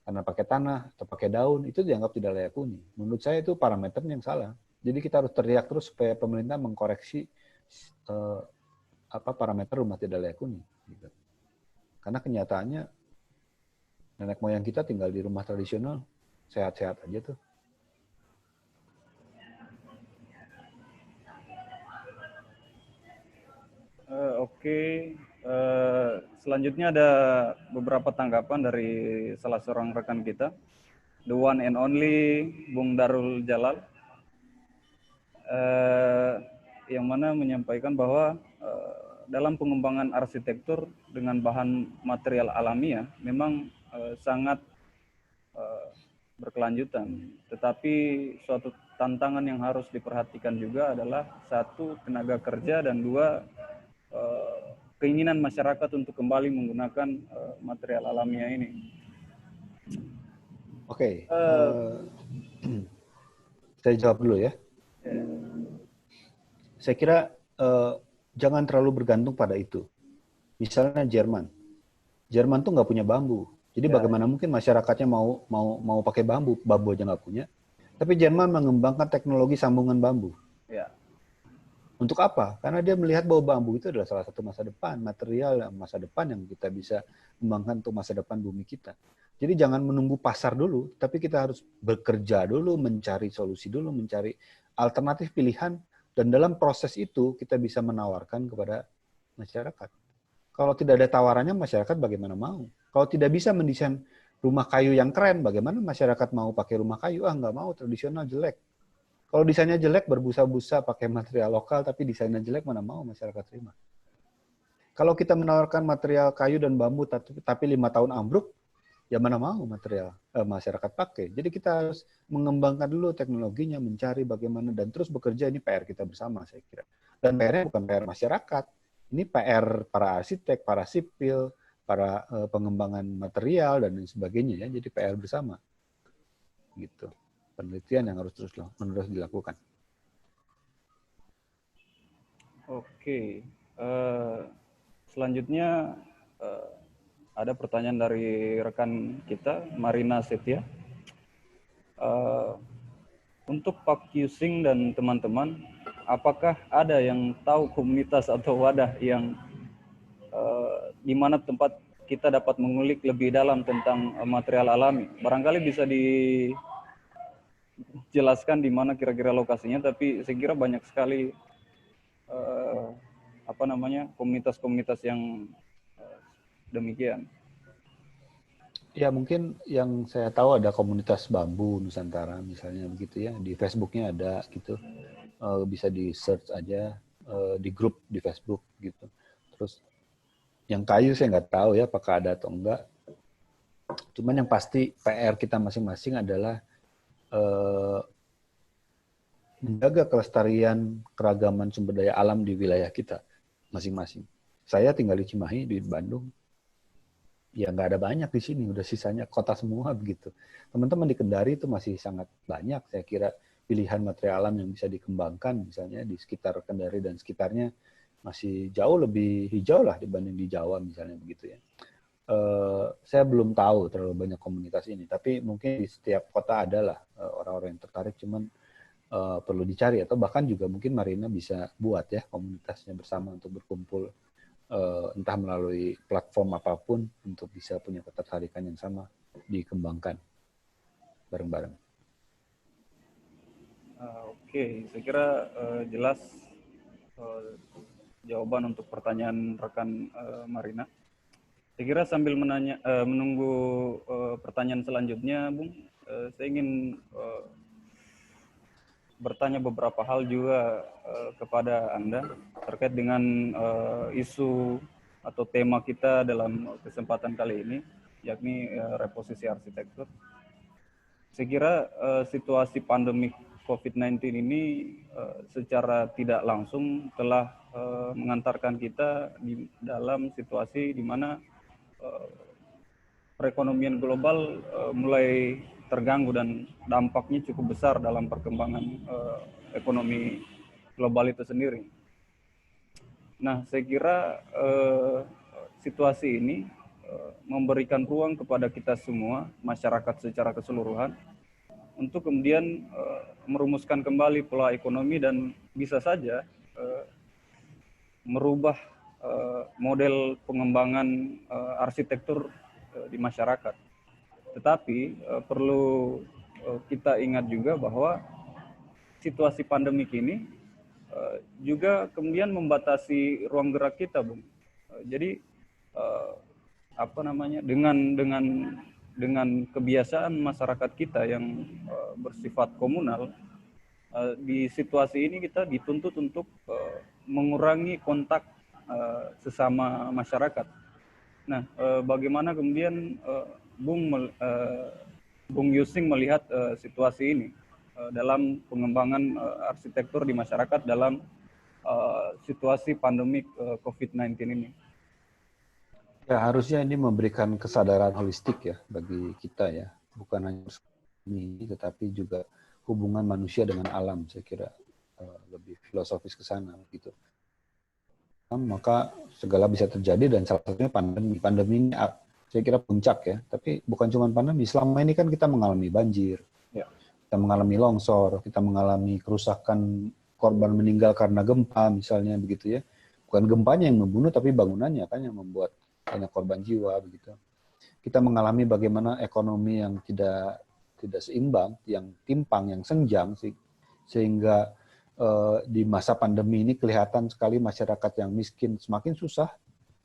karena pakai tanah, atau pakai daun, itu dianggap tidak layak huni. Menurut saya itu parameternya yang salah. Jadi kita harus teriak terus supaya pemerintah mengkoreksi parameter rumah tidak layak huni. Gitu. Karena kenyataannya, nenek moyang kita tinggal di rumah tradisional, sehat-sehat aja tuh. Oke. Selanjutnya ada beberapa tanggapan dari salah seorang rekan kita, the one and only Bung Darul Jalal, yang mana menyampaikan bahwa dalam pengembangan arsitektur dengan bahan material alamiah memang sangat berkelanjutan. Tetapi suatu tantangan yang harus diperhatikan juga adalah 1, tenaga kerja, dan 2, keinginan masyarakat untuk kembali menggunakan material alamiah ini. Oke, saya jawab dulu ya. Saya kira jangan terlalu bergantung pada itu. Misalnya Jerman tuh nggak punya bambu. Jadi bagaimana mungkin masyarakatnya mau pakai bambu aja nggak punya. Tapi Jerman mengembangkan teknologi sambungan bambu. Ya. Untuk apa? Karena dia melihat bahwa bambu itu adalah salah satu masa depan, material masa depan yang kita bisa kembangkan untuk masa depan bumi kita. Jadi jangan menunggu pasar dulu, tapi kita harus bekerja dulu, mencari solusi dulu, mencari alternatif pilihan, dan dalam proses itu kita bisa menawarkan kepada masyarakat. Kalau tidak ada tawarannya, masyarakat bagaimana mau? Kalau tidak bisa mendesain rumah kayu yang keren, bagaimana masyarakat mau pakai rumah kayu? Ah, nggak mau, tradisional jelek. Kalau desainnya jelek, berbusa-busa, pakai material lokal, tapi desainnya jelek, mana mau masyarakat terima? Kalau kita menawarkan material kayu dan bambu, tapi 5 tahun ambruk, ya mana mau masyarakat pakai. Jadi kita harus mengembangkan dulu teknologinya, mencari bagaimana, dan terus bekerja. Ini PR kita bersama, saya kira. Dan PR-nya bukan PR masyarakat. Ini PR para arsitek, para sipil, para pengembangan material, dan lain sebagainya. Ya. Jadi PR bersama. Gitu. Penelitian yang harus terus dilakukan. Oke. Selanjutnya ada pertanyaan dari rekan kita, Marina Setia. Untuk Pak Yusing dan teman-teman, apakah ada yang tahu komunitas atau wadah yang di mana tempat kita dapat mengulik lebih dalam tentang material alami? Barangkali bisa dijelaskan di mana kira-kira lokasinya, tapi saya kira banyak sekali komunitas-komunitas yang demikian. Ya mungkin yang saya tahu ada komunitas bambu Nusantara misalnya begitu ya, di Facebooknya ada gitu, bisa di search aja di grup di Facebook gitu. Terus yang kayu saya nggak tahu ya apakah ada atau enggak. Cuman yang pasti PR kita masing-masing adalah menjaga kelestarian keragaman sumber daya alam di wilayah kita masing-masing. Saya tinggal di Cimahi di Bandung. Ya nggak ada banyak di sini, udah sisanya kota semua begitu. Teman-teman di Kendari itu masih sangat banyak, saya kira pilihan material alam yang bisa dikembangkan, misalnya di sekitar Kendari dan sekitarnya masih jauh lebih hijau lah dibanding di Jawa misalnya begitu ya. Saya belum tahu terlalu banyak komunitas ini, tapi mungkin di setiap kota ada lah orang-orang yang tertarik, cuman perlu dicari atau bahkan juga mungkin Marina bisa buat ya komunitasnya bersama untuk berkumpul. Entah melalui platform apapun untuk bisa punya ketertarikan yang sama dikembangkan bareng-bareng. Oke, saya kira jelas jawaban untuk pertanyaan rekan Marina. Saya kira sambil menunggu pertanyaan selanjutnya, Bung, saya ingin bertanya beberapa hal juga kepada Anda terkait dengan isu atau tema kita dalam kesempatan kali ini, yakni reposisi arsitektur. Saya kira situasi pandemi COVID-19 ini secara tidak langsung telah mengantarkan kita di dalam situasi di mana perekonomian global mulai terganggu dan dampaknya cukup besar dalam perkembangan ekonomi global itu sendiri. Nah, saya kira situasi ini memberikan ruang kepada kita semua, masyarakat secara keseluruhan, untuk kemudian merumuskan kembali pola ekonomi dan bisa saja merubah model pengembangan arsitektur di masyarakat. Tetapi perlu kita ingat juga bahwa situasi pandemik ini juga kemudian membatasi ruang gerak kita, Bung. Jadi dengan kebiasaan masyarakat kita yang bersifat komunal, di situasi ini kita dituntut untuk mengurangi kontak sesama masyarakat. Nah, bagaimana kemudian Bung Yusing melihat situasi ini dalam pengembangan arsitektur di masyarakat dalam situasi pandemik COVID-19 ini? Ya, harusnya ini memberikan kesadaran holistik ya bagi kita ya, bukan hanya ini, tetapi juga hubungan manusia dengan alam. Saya kira lebih filosofis ke sana gitu. Maka segala bisa terjadi dan salah satunya pandemi. Pandemi ini saya kira puncak ya, tapi bukan cuma pandemi. Selama ini kan kita mengalami banjir, ya. Kita mengalami longsor, kita mengalami kerusakan, korban meninggal karena gempa misalnya begitu ya. Bukan gempanya yang membunuh, tapi bangunannya kan yang membuat banyak korban jiwa begitu. Kita mengalami bagaimana ekonomi yang tidak seimbang, yang timpang, yang senjang, sehingga di masa pandemi ini kelihatan sekali masyarakat yang miskin semakin susah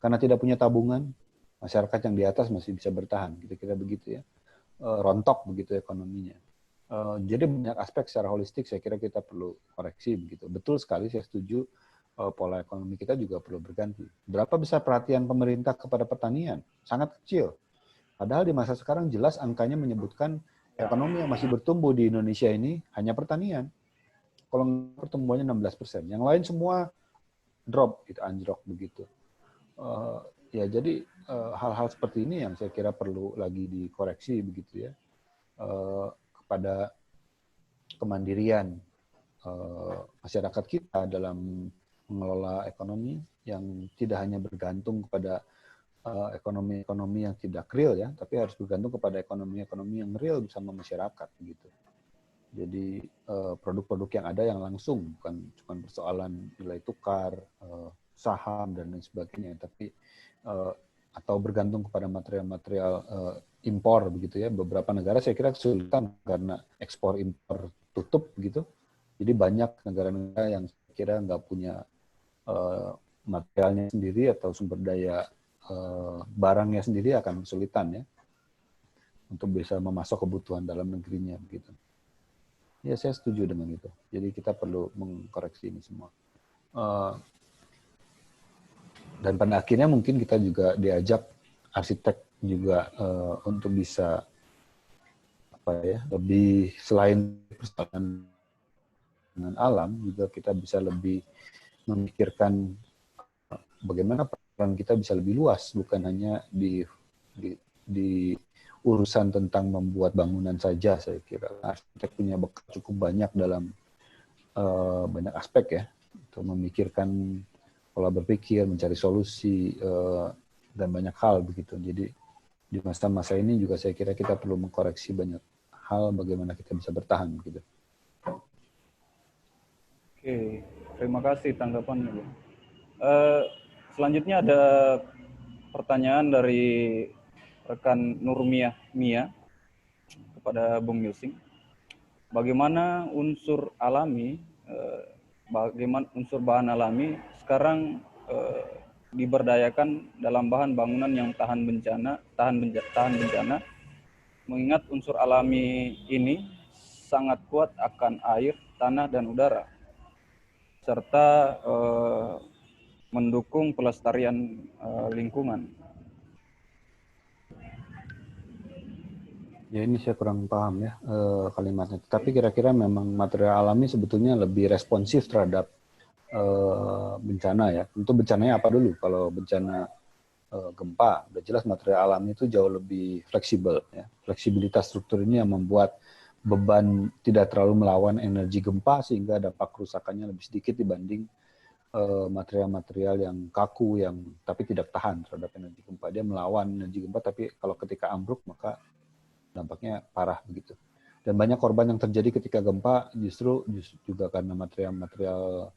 karena tidak punya tabungan, masyarakat yang di atas masih bisa bertahan, kira-kira begitu ya. Rontok begitu ekonominya. Jadi banyak aspek secara holistik saya kira kita perlu koreksi begitu. Betul sekali, saya setuju pola ekonomi kita juga perlu berganti. Berapa besar perhatian pemerintah kepada pertanian? Sangat kecil. Padahal di masa sekarang jelas angkanya menyebutkan ekonomi yang masih bertumbuh di Indonesia ini hanya pertanian. Kalau pertumbuhannya 16%, yang lain semua drop, gitu, anjlok begitu. Ya jadi hal-hal seperti ini yang saya kira perlu lagi dikoreksi begitu ya, kepada kemandirian masyarakat kita dalam mengelola ekonomi yang tidak hanya bergantung kepada ekonomi-ekonomi yang tidak real ya, tapi harus bergantung kepada ekonomi-ekonomi yang real bersama masyarakat gitu. Jadi produk-produk yang ada yang langsung, bukan persoalan nilai tukar, saham dan lain sebagainya, tapi atau bergantung kepada material-material impor begitu ya. Beberapa negara saya kira kesulitan karena ekspor impor tutup gitu. Jadi banyak negara-negara yang saya kira nggak punya materialnya sendiri atau sumber daya barangnya sendiri akan kesulitan ya untuk bisa memasok kebutuhan dalam negerinya begitu. Ya saya setuju dengan itu. Jadi kita perlu mengkoreksi ini semua. Dan pada akhirnya mungkin kita juga diajak arsitek juga untuk bisa lebih selain persoalan dengan alam juga kita bisa lebih memikirkan bagaimana peran kita bisa lebih luas, bukan hanya di urusan tentang membuat bangunan saja. Saya kira arsitek punya bekal cukup banyak dalam banyak aspek ya, untuk memikirkan pola berpikir, mencari solusi, dan banyak hal begitu. Jadi di masa-masa ini juga saya kira kita perlu mengkoreksi banyak hal bagaimana kita bisa bertahan begitu. Oke, terima kasih tanggapannya, Bung. Selanjutnya ada pertanyaan dari rekan Nurmia Mia kepada Bung Yusing. Bagaimana unsur alami, bagaimana unsur bahan alami sekarang diberdayakan dalam bahan bangunan yang tahan bencana, mengingat unsur alami ini sangat kuat akan air, tanah, dan udara, serta mendukung pelestarian lingkungan. Ya ini saya kurang paham ya kalimatnya. Tapi kira-kira memang material alami sebetulnya lebih responsif terhadap bencana ya. Tentu bencananya apa dulu? Kalau bencana gempa, udah jelas material alami itu jauh lebih fleksibel. Ya. Fleksibilitas struktur ini yang membuat beban tidak terlalu melawan energi gempa sehingga dampak kerusakannya lebih sedikit dibanding material-material yang kaku yang tapi tidak tahan terhadap energi gempa. Dia melawan energi gempa, tapi kalau ketika ambruk maka dampaknya parah begitu. Dan banyak korban yang terjadi ketika gempa justru juga karena material-material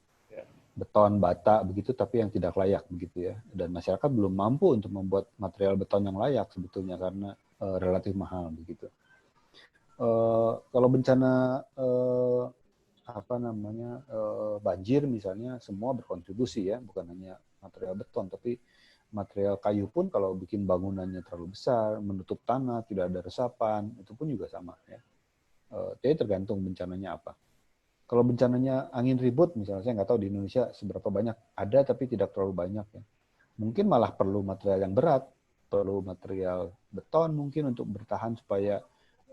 beton, bata begitu, tapi yang tidak layak begitu ya. Dan masyarakat belum mampu untuk membuat material beton yang layak sebetulnya karena relatif mahal begitu. Kalau bencana banjir misalnya, semua berkontribusi ya, bukan hanya material beton, tapi material kayu pun kalau bikin bangunannya terlalu besar, menutup tanah, tidak ada resapan, itu pun juga sama ya. Jadi tergantung bencananya apa. Kalau bencananya angin ribut misalnya, saya nggak tahu di Indonesia seberapa banyak, ada tapi tidak terlalu banyak ya. Mungkin malah perlu material yang berat, perlu material beton mungkin untuk bertahan supaya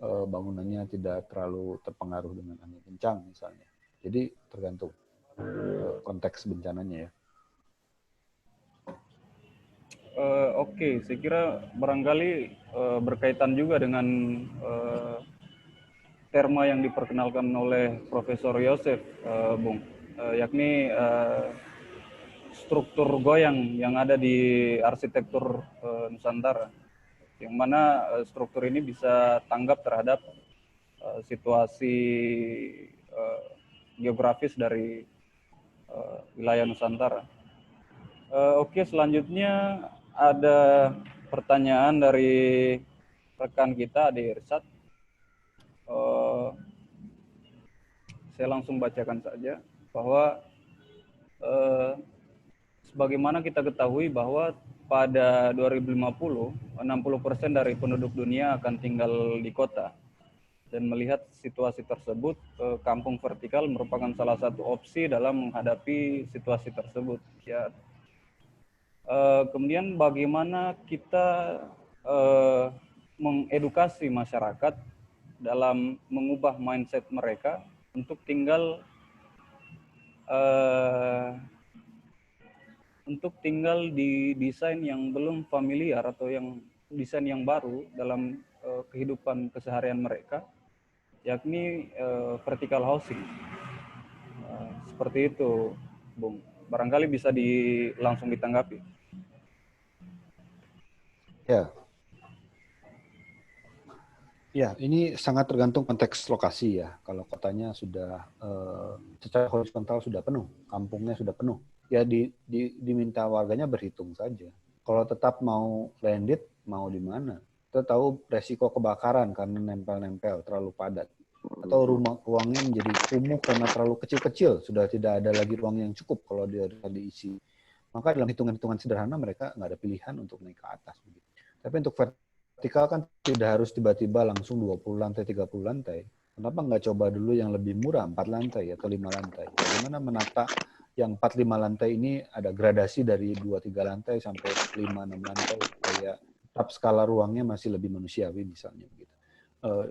bangunannya tidak terlalu terpengaruh dengan angin kencang misalnya. Jadi tergantung konteks bencananya ya. Oke, saya kira barangkali berkaitan juga dengan terma yang diperkenalkan oleh Profesor Yosef, Bung, yakni struktur goyang yang ada di arsitektur Nusantara, yang mana struktur ini bisa tanggap terhadap situasi geografis dari wilayah Nusantara. Oke, selanjutnya ada pertanyaan dari rekan kita, Ade Irsad. Saya langsung bacakan saja bahwa sebagaimana kita ketahui bahwa pada 2050, 60% dari penduduk dunia akan tinggal di kota. Dan melihat situasi tersebut, kampung vertikal merupakan salah satu opsi dalam menghadapi situasi tersebut. Ya, kemudian bagaimana kita mengedukasi masyarakat dalam mengubah mindset mereka untuk tinggal di desain yang belum familiar atau yang desain yang baru dalam kehidupan keseharian mereka, yakni vertical housing. Seperti itu, Bung. Barangkali bisa langsung ditanggapi. Ya. Ya, ini sangat tergantung konteks lokasi ya. Kalau kotanya sudah secara horizontal sudah penuh, kampungnya sudah penuh, ya diminta warganya berhitung saja. Kalau tetap mau landed, mau di mana? Kita tahu resiko kebakaran karena nempel-nempel, terlalu padat. Atau ruangnya menjadi kumuh karena terlalu kecil-kecil, sudah tidak ada lagi ruang yang cukup kalau dia diisi. Maka dalam hitungan-hitungan sederhana mereka nggak ada pilihan untuk naik ke atas. Tapi untuk vertikal kan tidak harus tiba-tiba langsung 20 lantai, 30 lantai. Kenapa nggak coba dulu yang lebih murah, 4 lantai atau 5 lantai? Bagaimana menata yang 4-5 lantai ini ada gradasi dari 2-3 lantai sampai 5-6 lantai supaya tetap skala ruangnya masih lebih manusiawi misalnya begitu.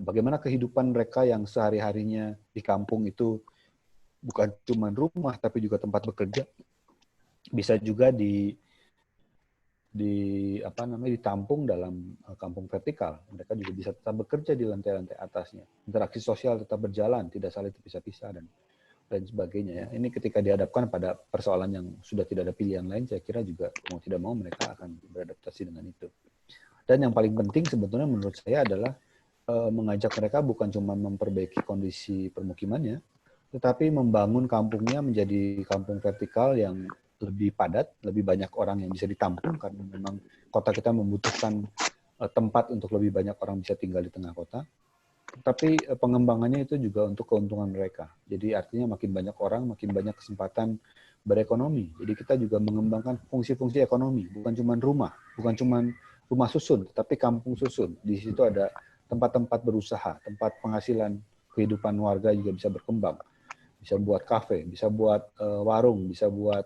Bagaimana kehidupan mereka yang sehari-harinya di kampung itu bukan cuma rumah tapi juga tempat bekerja, bisa juga ditampung dalam kampung vertikal. Mereka juga bisa tetap bekerja di lantai-lantai atasnya. Interaksi sosial tetap berjalan, tidak saling terpisah-pisah dan sebagainya. Ya. Ini ketika dihadapkan pada persoalan yang sudah tidak ada pilihan lain, saya kira juga mau tidak mau mereka akan beradaptasi dengan itu. Dan yang paling penting sebetulnya menurut saya adalah mengajak mereka bukan cuma memperbaiki kondisi permukimannya, tetapi membangun kampungnya menjadi kampung vertikal yang lebih padat, lebih banyak orang yang bisa ditampung karena memang kota kita membutuhkan tempat untuk lebih banyak orang bisa tinggal di tengah kota. Tapi pengembangannya itu juga untuk keuntungan mereka. Jadi artinya makin banyak orang, makin banyak kesempatan berekonomi. Jadi kita juga mengembangkan fungsi-fungsi ekonomi, bukan cuma rumah, bukan cuma rumah susun, tetapi kampung susun. Di situ ada tempat-tempat berusaha, tempat penghasilan kehidupan warga juga bisa berkembang. Bisa buat kafe, bisa buat warung, bisa buat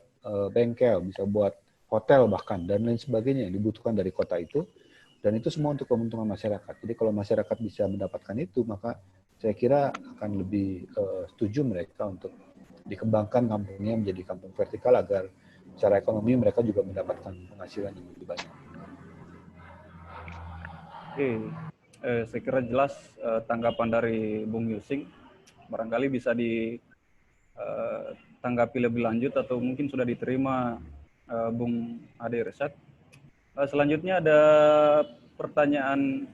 bengkel, bisa buat hotel bahkan, dan lain sebagainya yang dibutuhkan dari kota itu. Dan itu semua untuk keuntungan masyarakat. Jadi kalau masyarakat bisa mendapatkan itu, maka saya kira akan lebih setuju mereka untuk dikembangkan kampungnya menjadi kampung vertikal agar secara ekonomi mereka juga mendapatkan penghasilan yang lebih banyak. Oke, saya kira jelas tanggapan dari Bung Yusing. Barangkali bisa ditanggapi lebih lanjut atau mungkin sudah diterima Bung Ade Resat. Selanjutnya ada pertanyaan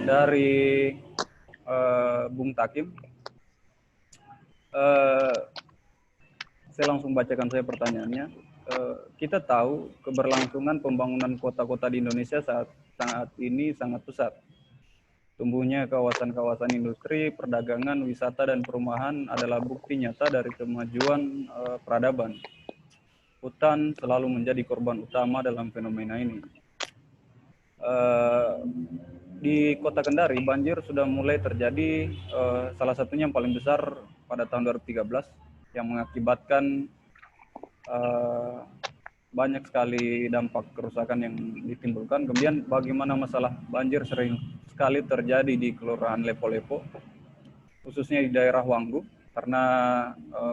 dari Bung Takim. Saya langsung bacakan saya pertanyaannya. Kita tahu keberlangsungan pembangunan kota-kota di Indonesia saat ini sangat pesat. Tumbuhnya kawasan-kawasan industri, perdagangan, wisata, dan perumahan adalah bukti nyata dari kemajuan peradaban. Hutan selalu menjadi korban utama dalam fenomena ini. Di Kota Kendari, banjir sudah mulai terjadi, salah satunya yang paling besar pada tahun 2013, yang mengakibatkan banyak sekali dampak kerusakan yang ditimbulkan. Kemudian bagaimana masalah banjir sering sekali terjadi di Kelurahan Lepo-Lepo, khususnya di daerah Wanggu, karena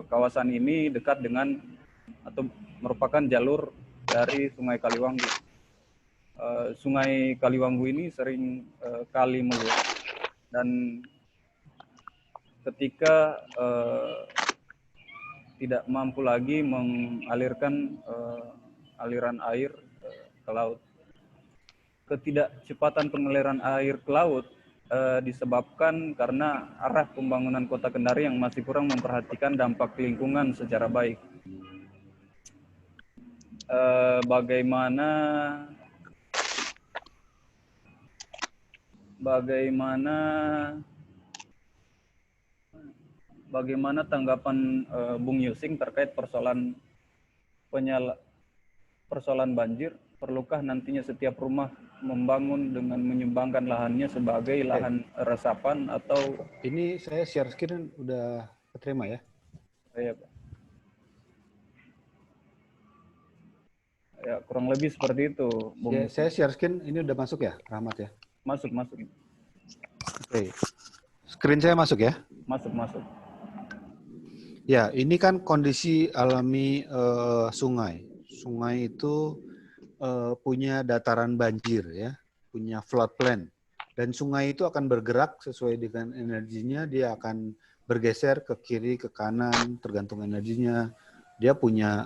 kawasan ini dekat dengan atau merupakan jalur dari Sungai Kaliwanggu. Sungai Kaliwanggu ini sering kali meluap, dan ketika tidak mampu lagi mengalirkan aliran air ke laut. Ketidakcepatan pengaliran air ke laut disebabkan karena arah pembangunan Kota Kendari yang masih kurang memperhatikan dampak lingkungan secara baik. Bagaimana tanggapan Bung Yusing terkait persoalan persoalan banjir, perlukah nantinya setiap rumah membangun dengan menyumbangkan lahannya sebagai lahan resapan atau Ini saya share screen udah keterima ya? ya, ya kurang lebih seperti itu, Bung Ya, saya Yusuf. share screen ini udah masuk ya, Rahmat ya? Masuk, masuk, Oke. Screen saya masuk ya? masuk, masuk. Ya, ini kan kondisi alami sungai. Sungai itu punya dataran banjir ya, punya floodplain. Dan sungai itu akan bergerak sesuai dengan energinya, dia akan bergeser ke kiri, ke kanan, tergantung energinya. Dia punya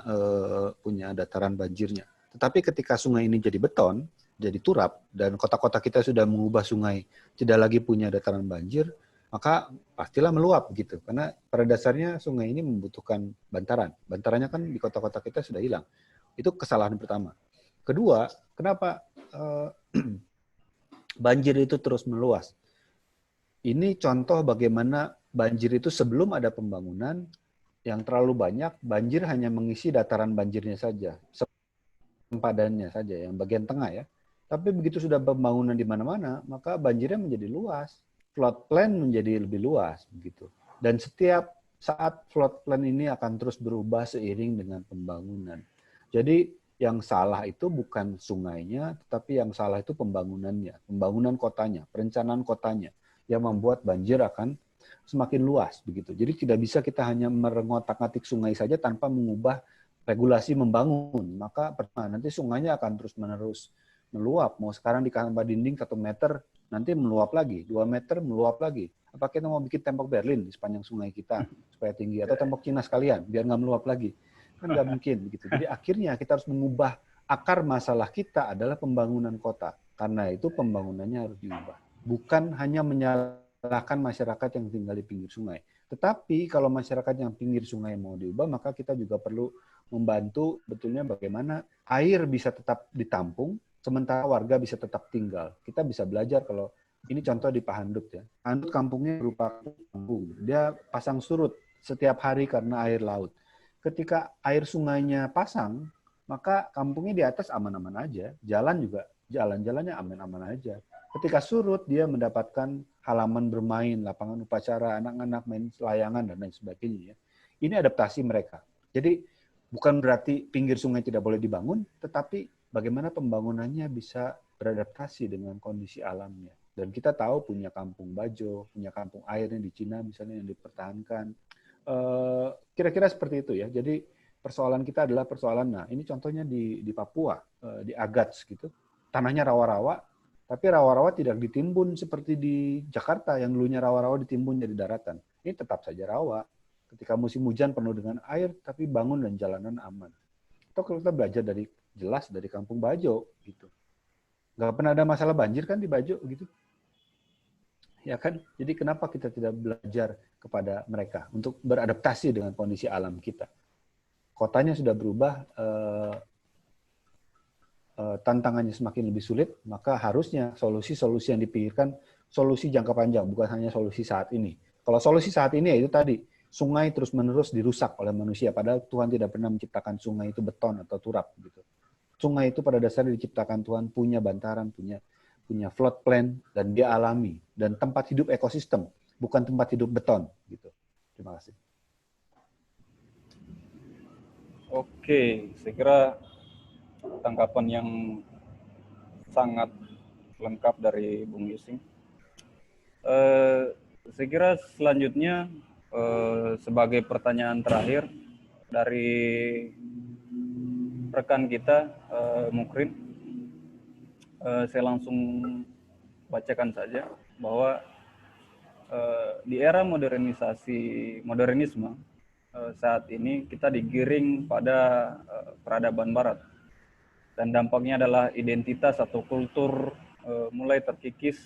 punya dataran banjirnya. Tetapi ketika sungai ini jadi beton, jadi turap, dan kota-kota kita sudah mengubah sungai tidak lagi punya dataran banjir, maka pastilah meluap gitu. Karena pada dasarnya sungai ini membutuhkan bantaran. Bantarannya kan di kota-kota kita sudah hilang. Itu kesalahan pertama. Kedua, kenapa banjir itu terus meluas? Ini contoh bagaimana banjir itu sebelum ada pembangunan yang terlalu banyak, banjir hanya mengisi dataran banjirnya saja, sempadannya saja, yang bagian tengah ya. Tapi begitu sudah pembangunan di mana-mana, maka banjirnya menjadi luas, floodplain menjadi lebih luas begitu. Dan setiap saat floodplain ini akan terus berubah seiring dengan pembangunan. Jadi yang salah itu bukan sungainya, tetapi yang salah itu pembangunannya, pembangunan kotanya, perencanaan kotanya, yang membuat banjir akan semakin luas begitu. Jadi tidak bisa kita hanya merengotak-atik sungai saja tanpa mengubah regulasi membangun. Maka nanti sungainya akan terus-menerus meluap. Mau sekarang ditambah dinding 1 meter, nanti meluap lagi, 2 meter meluap lagi. Apa kita mau bikin tembok Berlin di sepanjang sungai kita supaya tinggi, atau tembok Cina sekalian biar nggak meluap lagi? Kan nggak mungkin begitu. Jadi akhirnya kita harus mengubah akar masalah kita adalah pembangunan kota. Karena itu pembangunannya harus diubah. Bukan hanya menyalahkan masyarakat yang tinggal di pinggir sungai. Tetapi kalau masyarakat yang pinggir sungai mau diubah, maka kita juga perlu membantu betulnya bagaimana air bisa tetap ditampung, sementara warga bisa tetap tinggal. Kita bisa belajar kalau ini contoh di Pahandut ya. Pahandut kampungnya berupa kampung. Dia pasang surut setiap hari karena air laut. Ketika air sungainya pasang, maka kampungnya di atas aman-aman aja. Jalan juga, jalan-jalannya aman-aman aja. Ketika surut, dia mendapatkan halaman bermain, lapangan upacara, anak-anak main layangan, dan lain sebagainya. Ini adaptasi mereka. Jadi, bukan berarti pinggir sungai tidak boleh dibangun, tetapi bagaimana pembangunannya bisa beradaptasi dengan kondisi alamnya. Dan kita tahu punya kampung Bajo, punya kampung airnya di Cina misalnya yang dipertahankan. Kira-kira seperti itu ya. Jadi persoalan kita adalah persoalan, nah ini contohnya di Papua, di Agats gitu. Tanahnya rawa-rawa, tapi rawa-rawa tidak ditimbun seperti di Jakarta yang dulunya rawa-rawa ditimbun jadi daratan. Ini tetap saja rawa. Ketika musim hujan penuh dengan air, tapi bangun dan jalanan aman. Atau kalau kita belajar jelas dari Kampung Bajo gitu. Nggak pernah ada masalah banjir kan di Bajo gitu. Ya kan? Jadi kenapa kita tidak belajar kepada mereka untuk beradaptasi dengan kondisi alam kita? Kotanya sudah berubah, tantangannya semakin lebih sulit, maka harusnya solusi-solusi yang dipikirkan solusi jangka panjang, bukan hanya solusi saat ini. Kalau solusi saat ini ya itu tadi, sungai terus-menerus dirusak oleh manusia, padahal Tuhan tidak pernah menciptakan sungai itu beton atau turap gitu. Sungai itu pada dasarnya diciptakan Tuhan punya bantaran, punya floodplain, dan dia alami, dan tempat hidup ekosistem, bukan tempat hidup beton gitu. Terima kasih. Oke, saya kira tanggapan yang sangat lengkap dari Bung Yusing. Saya kira selanjutnya sebagai pertanyaan terakhir dari rekan kita Mukrin, saya langsung bacakan saja bahwa di era modernisme saat ini kita digiring pada peradaban Barat, dan dampaknya adalah identitas atau kultur mulai terkikis,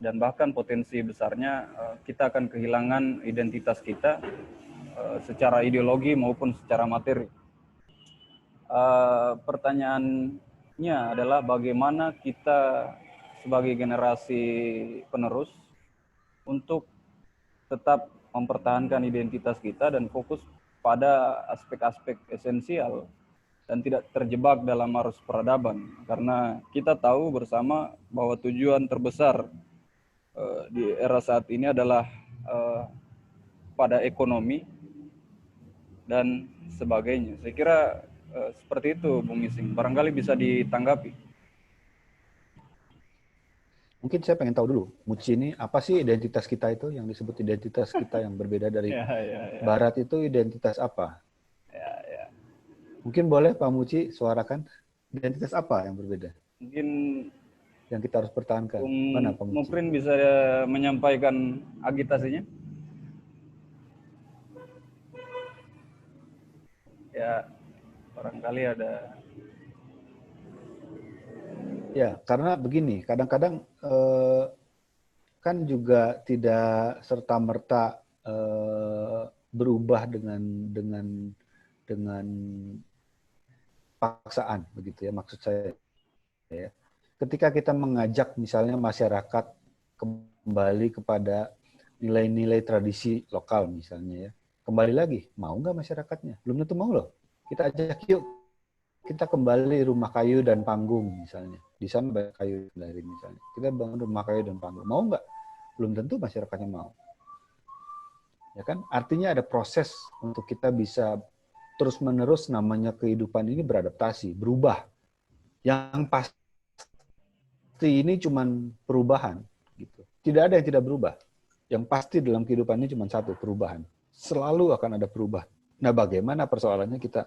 dan bahkan potensi besarnya kita akan kehilangan identitas kita secara ideologi maupun secara materi. Pertanyaannya adalah bagaimana kita sebagai generasi penerus untuk tetap mempertahankan identitas kita dan fokus pada aspek-aspek esensial dan tidak terjebak dalam arus peradaban. Karena kita tahu bersama bahwa tujuan terbesar di era saat ini adalah pada ekonomi dan sebagainya. Saya kira seperti itu, Bung Ising. Barangkali bisa ditanggapi. Mungkin saya pengen tahu dulu, Muci ini apa sih identitas kita itu yang disebut identitas kita yang berbeda dari Barat itu identitas apa? Mungkin boleh Pak Muci suarakan identitas apa yang berbeda? Mungkin yang kita harus pertahankan. Mana Pak Muci? Mungkin bisa menyampaikan agitasinya? Ya, barangkali ada. Ya, karena begini, kadang-kadang kan juga tidak serta-merta berubah dengan paksaan, begitu ya maksud saya. Ya. Ketika kita mengajak misalnya masyarakat kembali kepada nilai-nilai tradisi lokal misalnya ya, kembali lagi, mau nggak masyarakatnya? Belum tentu mau loh. Kita ajak yuk, kita kembali rumah kayu dan panggung misalnya. Di sana banyak kayu dari misalnya. Kita bangun rumah kayu dan panggung. Mau nggak? Belum tentu masyarakatnya mau. Ya kan? Artinya ada proses untuk kita bisa terus-menerus namanya kehidupan ini beradaptasi, berubah. Yang pasti ini cuma perubahan. Gitu. Tidak ada yang tidak berubah. Yang pasti dalam kehidupan ini cuma satu, perubahan. Selalu akan ada perubahan. Nah, bagaimana persoalannya kita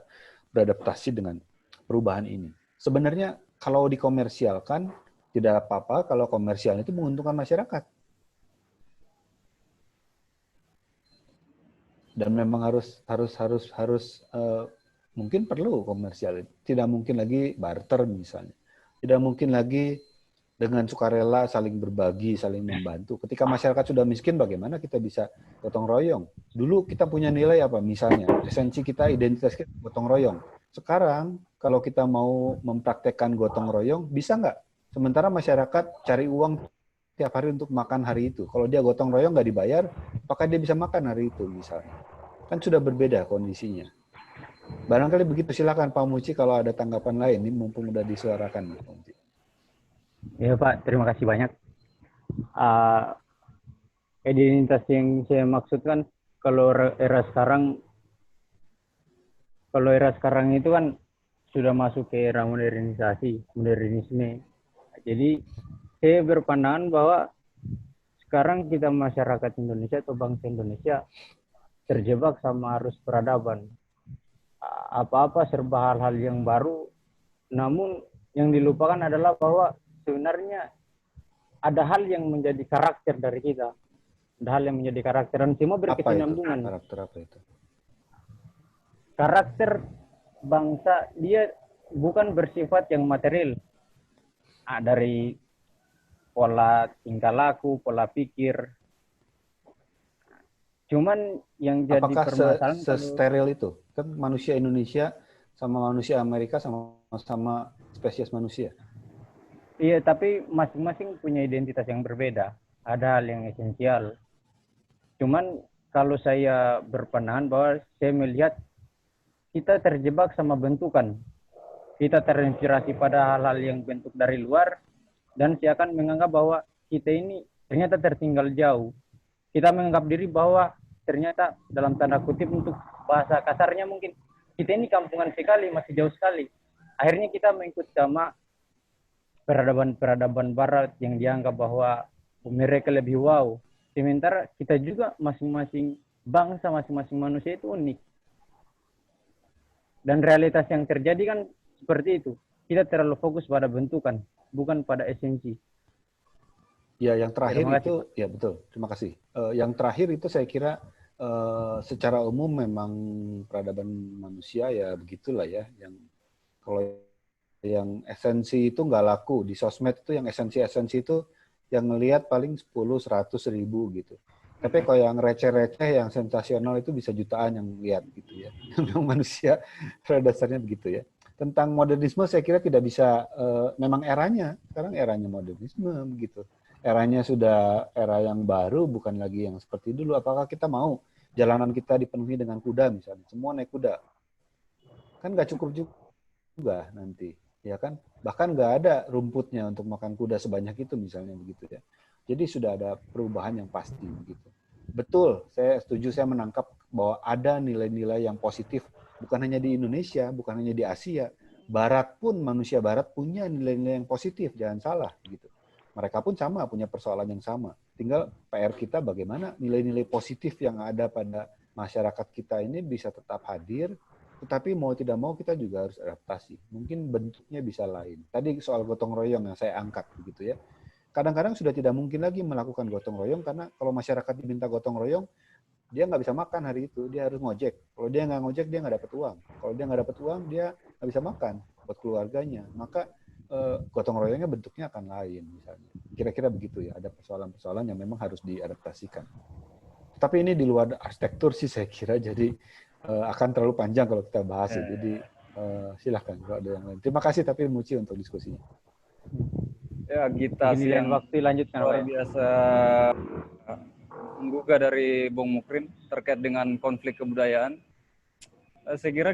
beradaptasi dengan perubahan ini? Sebenarnya kalau dikomersialkan tidak apa-apa kalau komersial itu menguntungkan masyarakat. Dan memang harus mungkin perlu komersial. Tidak mungkin lagi barter misalnya. Tidak mungkin lagi dengan sukarela saling berbagi, saling membantu. Ketika masyarakat sudah miskin, bagaimana kita bisa gotong royong? Dulu kita punya nilai apa? Misalnya, esensi kita, identitas kita gotong royong. Sekarang, kalau kita mau mempraktekkan gotong royong, bisa nggak? Sementara masyarakat cari uang tiap hari untuk makan hari itu. Kalau dia gotong royong nggak dibayar, apakah dia bisa makan hari itu misalnya? Kan sudah berbeda kondisinya. Barangkali begitu. Silakan Pak Muci kalau ada tanggapan lain. Ini mumpung udah disuarakan. Pak Muci. Ya Pak, terima kasih banyak. Identitas yang saya maksudkan kalau era sekarang itu kan sudah masuk ke era modernisme. Jadi saya berpandangan bahwa sekarang kita masyarakat Indonesia atau bangsa Indonesia terjebak sama arus peradaban. Apa-apa serba hal-hal yang baru, namun yang dilupakan adalah bahwa sebenarnya ada hal yang menjadi karakter dari kita. Ada hal yang menjadi karakter dan semua berkesinambungan. Karakter apa itu? Karakter bangsa dia bukan bersifat yang material. Dari pola tingkah laku, pola pikir. Cuman yang jadi permasalahan steril itu? Kan manusia Indonesia sama manusia Amerika sama spesies manusia. Iya, tapi masing-masing punya identitas yang berbeda. Ada hal yang esensial. Cuman kalau saya berpandangan bahwa saya melihat kita terjebak sama bentukan. Kita terinspirasi pada hal-hal yang bentuk dari luar dan saya akan menganggap bahwa kita ini ternyata tertinggal jauh. Kita menganggap diri bahwa ternyata dalam tanda kutip untuk bahasa kasarnya mungkin kita ini kampungan sekali, masih jauh sekali. Akhirnya kita mengikut sama peradaban barat yang dianggap bahwa mereka lebih wow. Sementara kita juga masing-masing bangsa, masing-masing manusia itu unik. Dan realitas yang terjadi kan seperti itu. Kita terlalu fokus pada bentukan, bukan pada esensi. Ya, yang terakhir itu, ya betul. Terima kasih. Yang terakhir itu saya kira secara umum memang peradaban manusia ya begitulah ya. Yang kalau yang esensi itu nggak laku di sosmed itu, yang esensi itu yang ngelihat paling 10-100 ribu gitu. Tapi kalau yang receh-receh, yang sensasional itu bisa jutaan yang lihat gitu ya. Memang manusia pada dasarnya begitu ya. Tentang modernisme saya kira tidak bisa, memang eranya, sekarang eranya modernisme begitu. Eranya sudah era yang baru, bukan lagi yang seperti dulu. Apakah kita mau jalanan kita dipenuhi dengan kuda misalnya, semua naik kuda? Kan nggak cukup juga. juga nanti, ya kan? Bahkan nggak ada rumputnya untuk makan kuda sebanyak itu misalnya begitu ya. Jadi sudah ada perubahan yang pasti begitu. Betul, saya setuju, saya menangkap bahwa ada nilai-nilai yang positif bukan hanya di Indonesia, bukan hanya di Asia, Barat pun, manusia Barat punya nilai-nilai yang positif, jangan salah gitu. Mereka pun sama, punya persoalan yang sama. Tinggal PR kita bagaimana nilai-nilai positif yang ada pada masyarakat kita ini bisa tetap hadir, tetapi mau tidak mau kita juga harus adaptasi. Mungkin bentuknya bisa lain. Tadi soal gotong royong yang saya angkat begitu ya. Kadang-kadang sudah tidak mungkin lagi melakukan gotong royong karena kalau masyarakat diminta gotong royong, dia nggak bisa makan hari itu, dia harus ngojek. Kalau dia nggak ngojek, dia nggak dapat uang. Kalau dia nggak dapat uang, dia nggak bisa makan buat keluarganya. Maka gotong royongnya bentuknya akan lain misalnya. Kira-kira begitu ya, ada persoalan-persoalan yang memang harus diadaptasikan. Tapi ini di luar arsitektur sih saya kira, jadi akan terlalu panjang kalau kita bahas ya. Jadi silahkan kalau ada yang lain. Terima kasih tapi Muci untuk diskusinya. Ya, agitasi yang waktu lanjutkan luar biasa menggugah dari Bung Mukrin terkait dengan konflik kebudayaan. Saya kira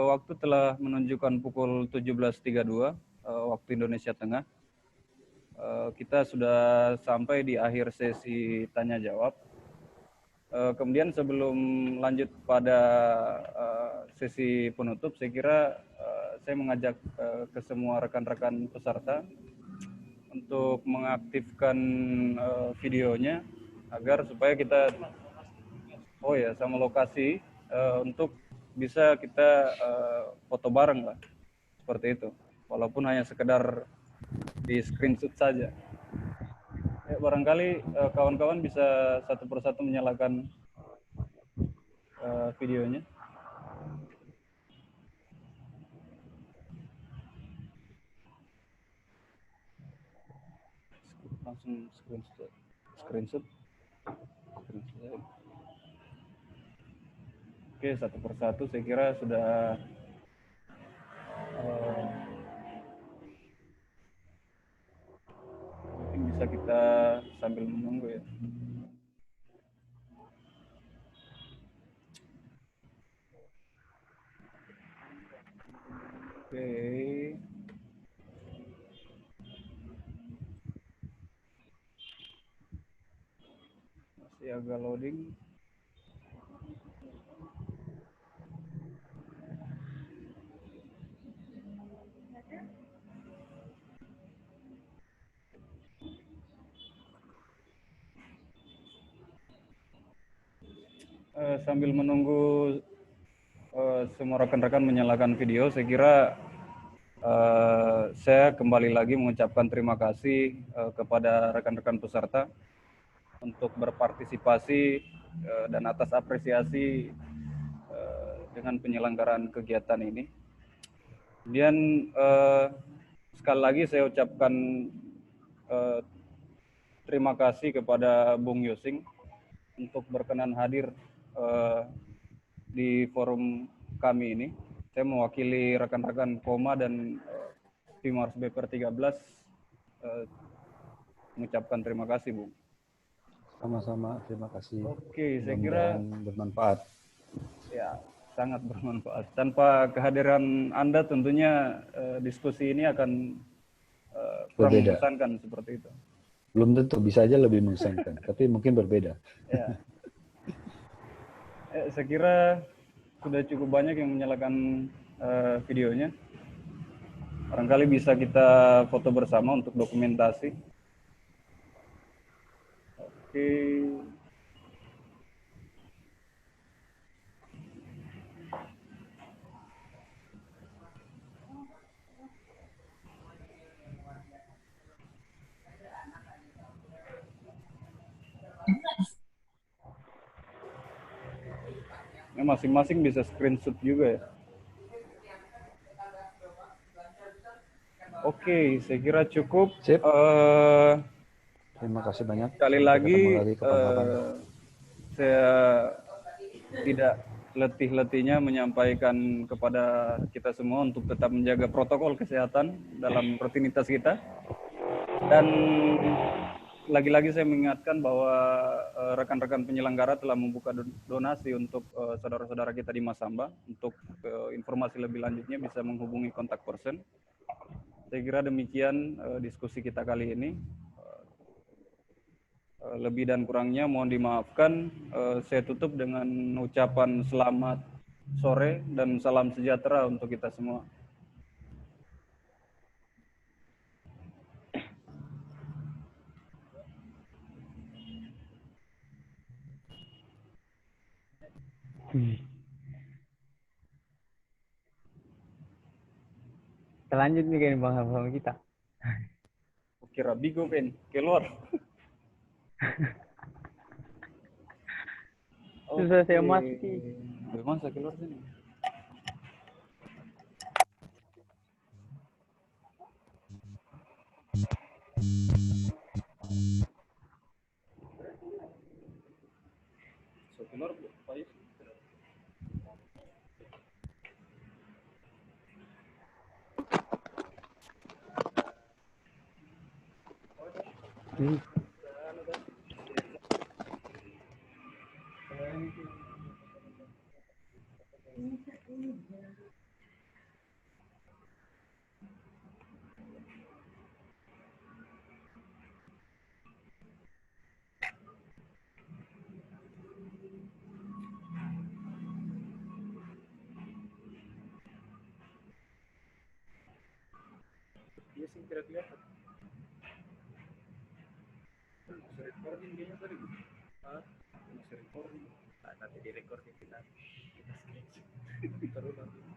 waktu telah menunjukkan pukul 17.32 waktu Indonesia Tengah. Kita sudah sampai di akhir sesi tanya jawab. Kemudian sebelum lanjut pada sesi penutup, saya kira saya mengajak ke semua rekan-rekan peserta untuk mengaktifkan videonya agar supaya kita sama lokasi untuk bisa kita foto bareng lah, seperti itu, walaupun hanya sekedar di screenshot saja. Ya, barangkali kawan-kawan bisa satu persatu menyalakan videonya. Langsung screenshot. Oke, satu persatu saya kira sudah mungkin bisa kita sambil menunggu ya. Oke. Masih agak loading. Sambil menunggu semua rekan-rekan menyalakan video, saya kira saya kembali lagi mengucapkan terima kasih kepada rekan-rekan peserta untuk berpartisipasi dan atas apresiasi dengan penyelenggaraan kegiatan ini. Kemudian sekali lagi saya ucapkan terima kasih kepada Bung Yosing untuk berkenan hadir di forum kami ini. Saya mewakili rekan-rekan Koma dan Timars BPR 13 mengucapkan terima kasih, Bung. Sama-sama, terima kasih. Oke, saya kira bermanfaat. Ya, sangat bermanfaat. Tanpa kehadiran Anda tentunya diskusi ini akan kurang mengesankan seperti itu. Belum tentu, bisa aja lebih mengesankan, tapi mungkin berbeda. Ya. Saya kira sudah cukup banyak yang menyalakan videonya. Barangkali bisa kita foto bersama untuk dokumentasi. Oke. Masing-masing bisa screenshot juga ya. Oke, saya kira cukup. Terima kasih banyak. Sekali lagi, saya tidak letih-letihnya menyampaikan kepada kita semua untuk tetap menjaga protokol kesehatan dalam rutinitas kita. Dan lagi-lagi saya mengingatkan bahwa rekan-rekan penyelenggara telah membuka donasi untuk saudara-saudara kita di Masamba. Untuk informasi lebih lanjutnya bisa menghubungi kontak person. Saya kira demikian diskusi kita kali ini. Lebih dan kurangnya mohon dimaafkan. Saya tutup dengan ucapan selamat sore dan salam sejahtera untuk kita semua. Selanjut nih kan bang kita. Kira bigo pen keluar. Susah saya mati. Bagaimana saya keluar sini? So keluar, Pak Yus. Iya sih kira-kira. Masih recording kayaknya tadi. Masih recording. Nanti di recording kita. Terus nanti.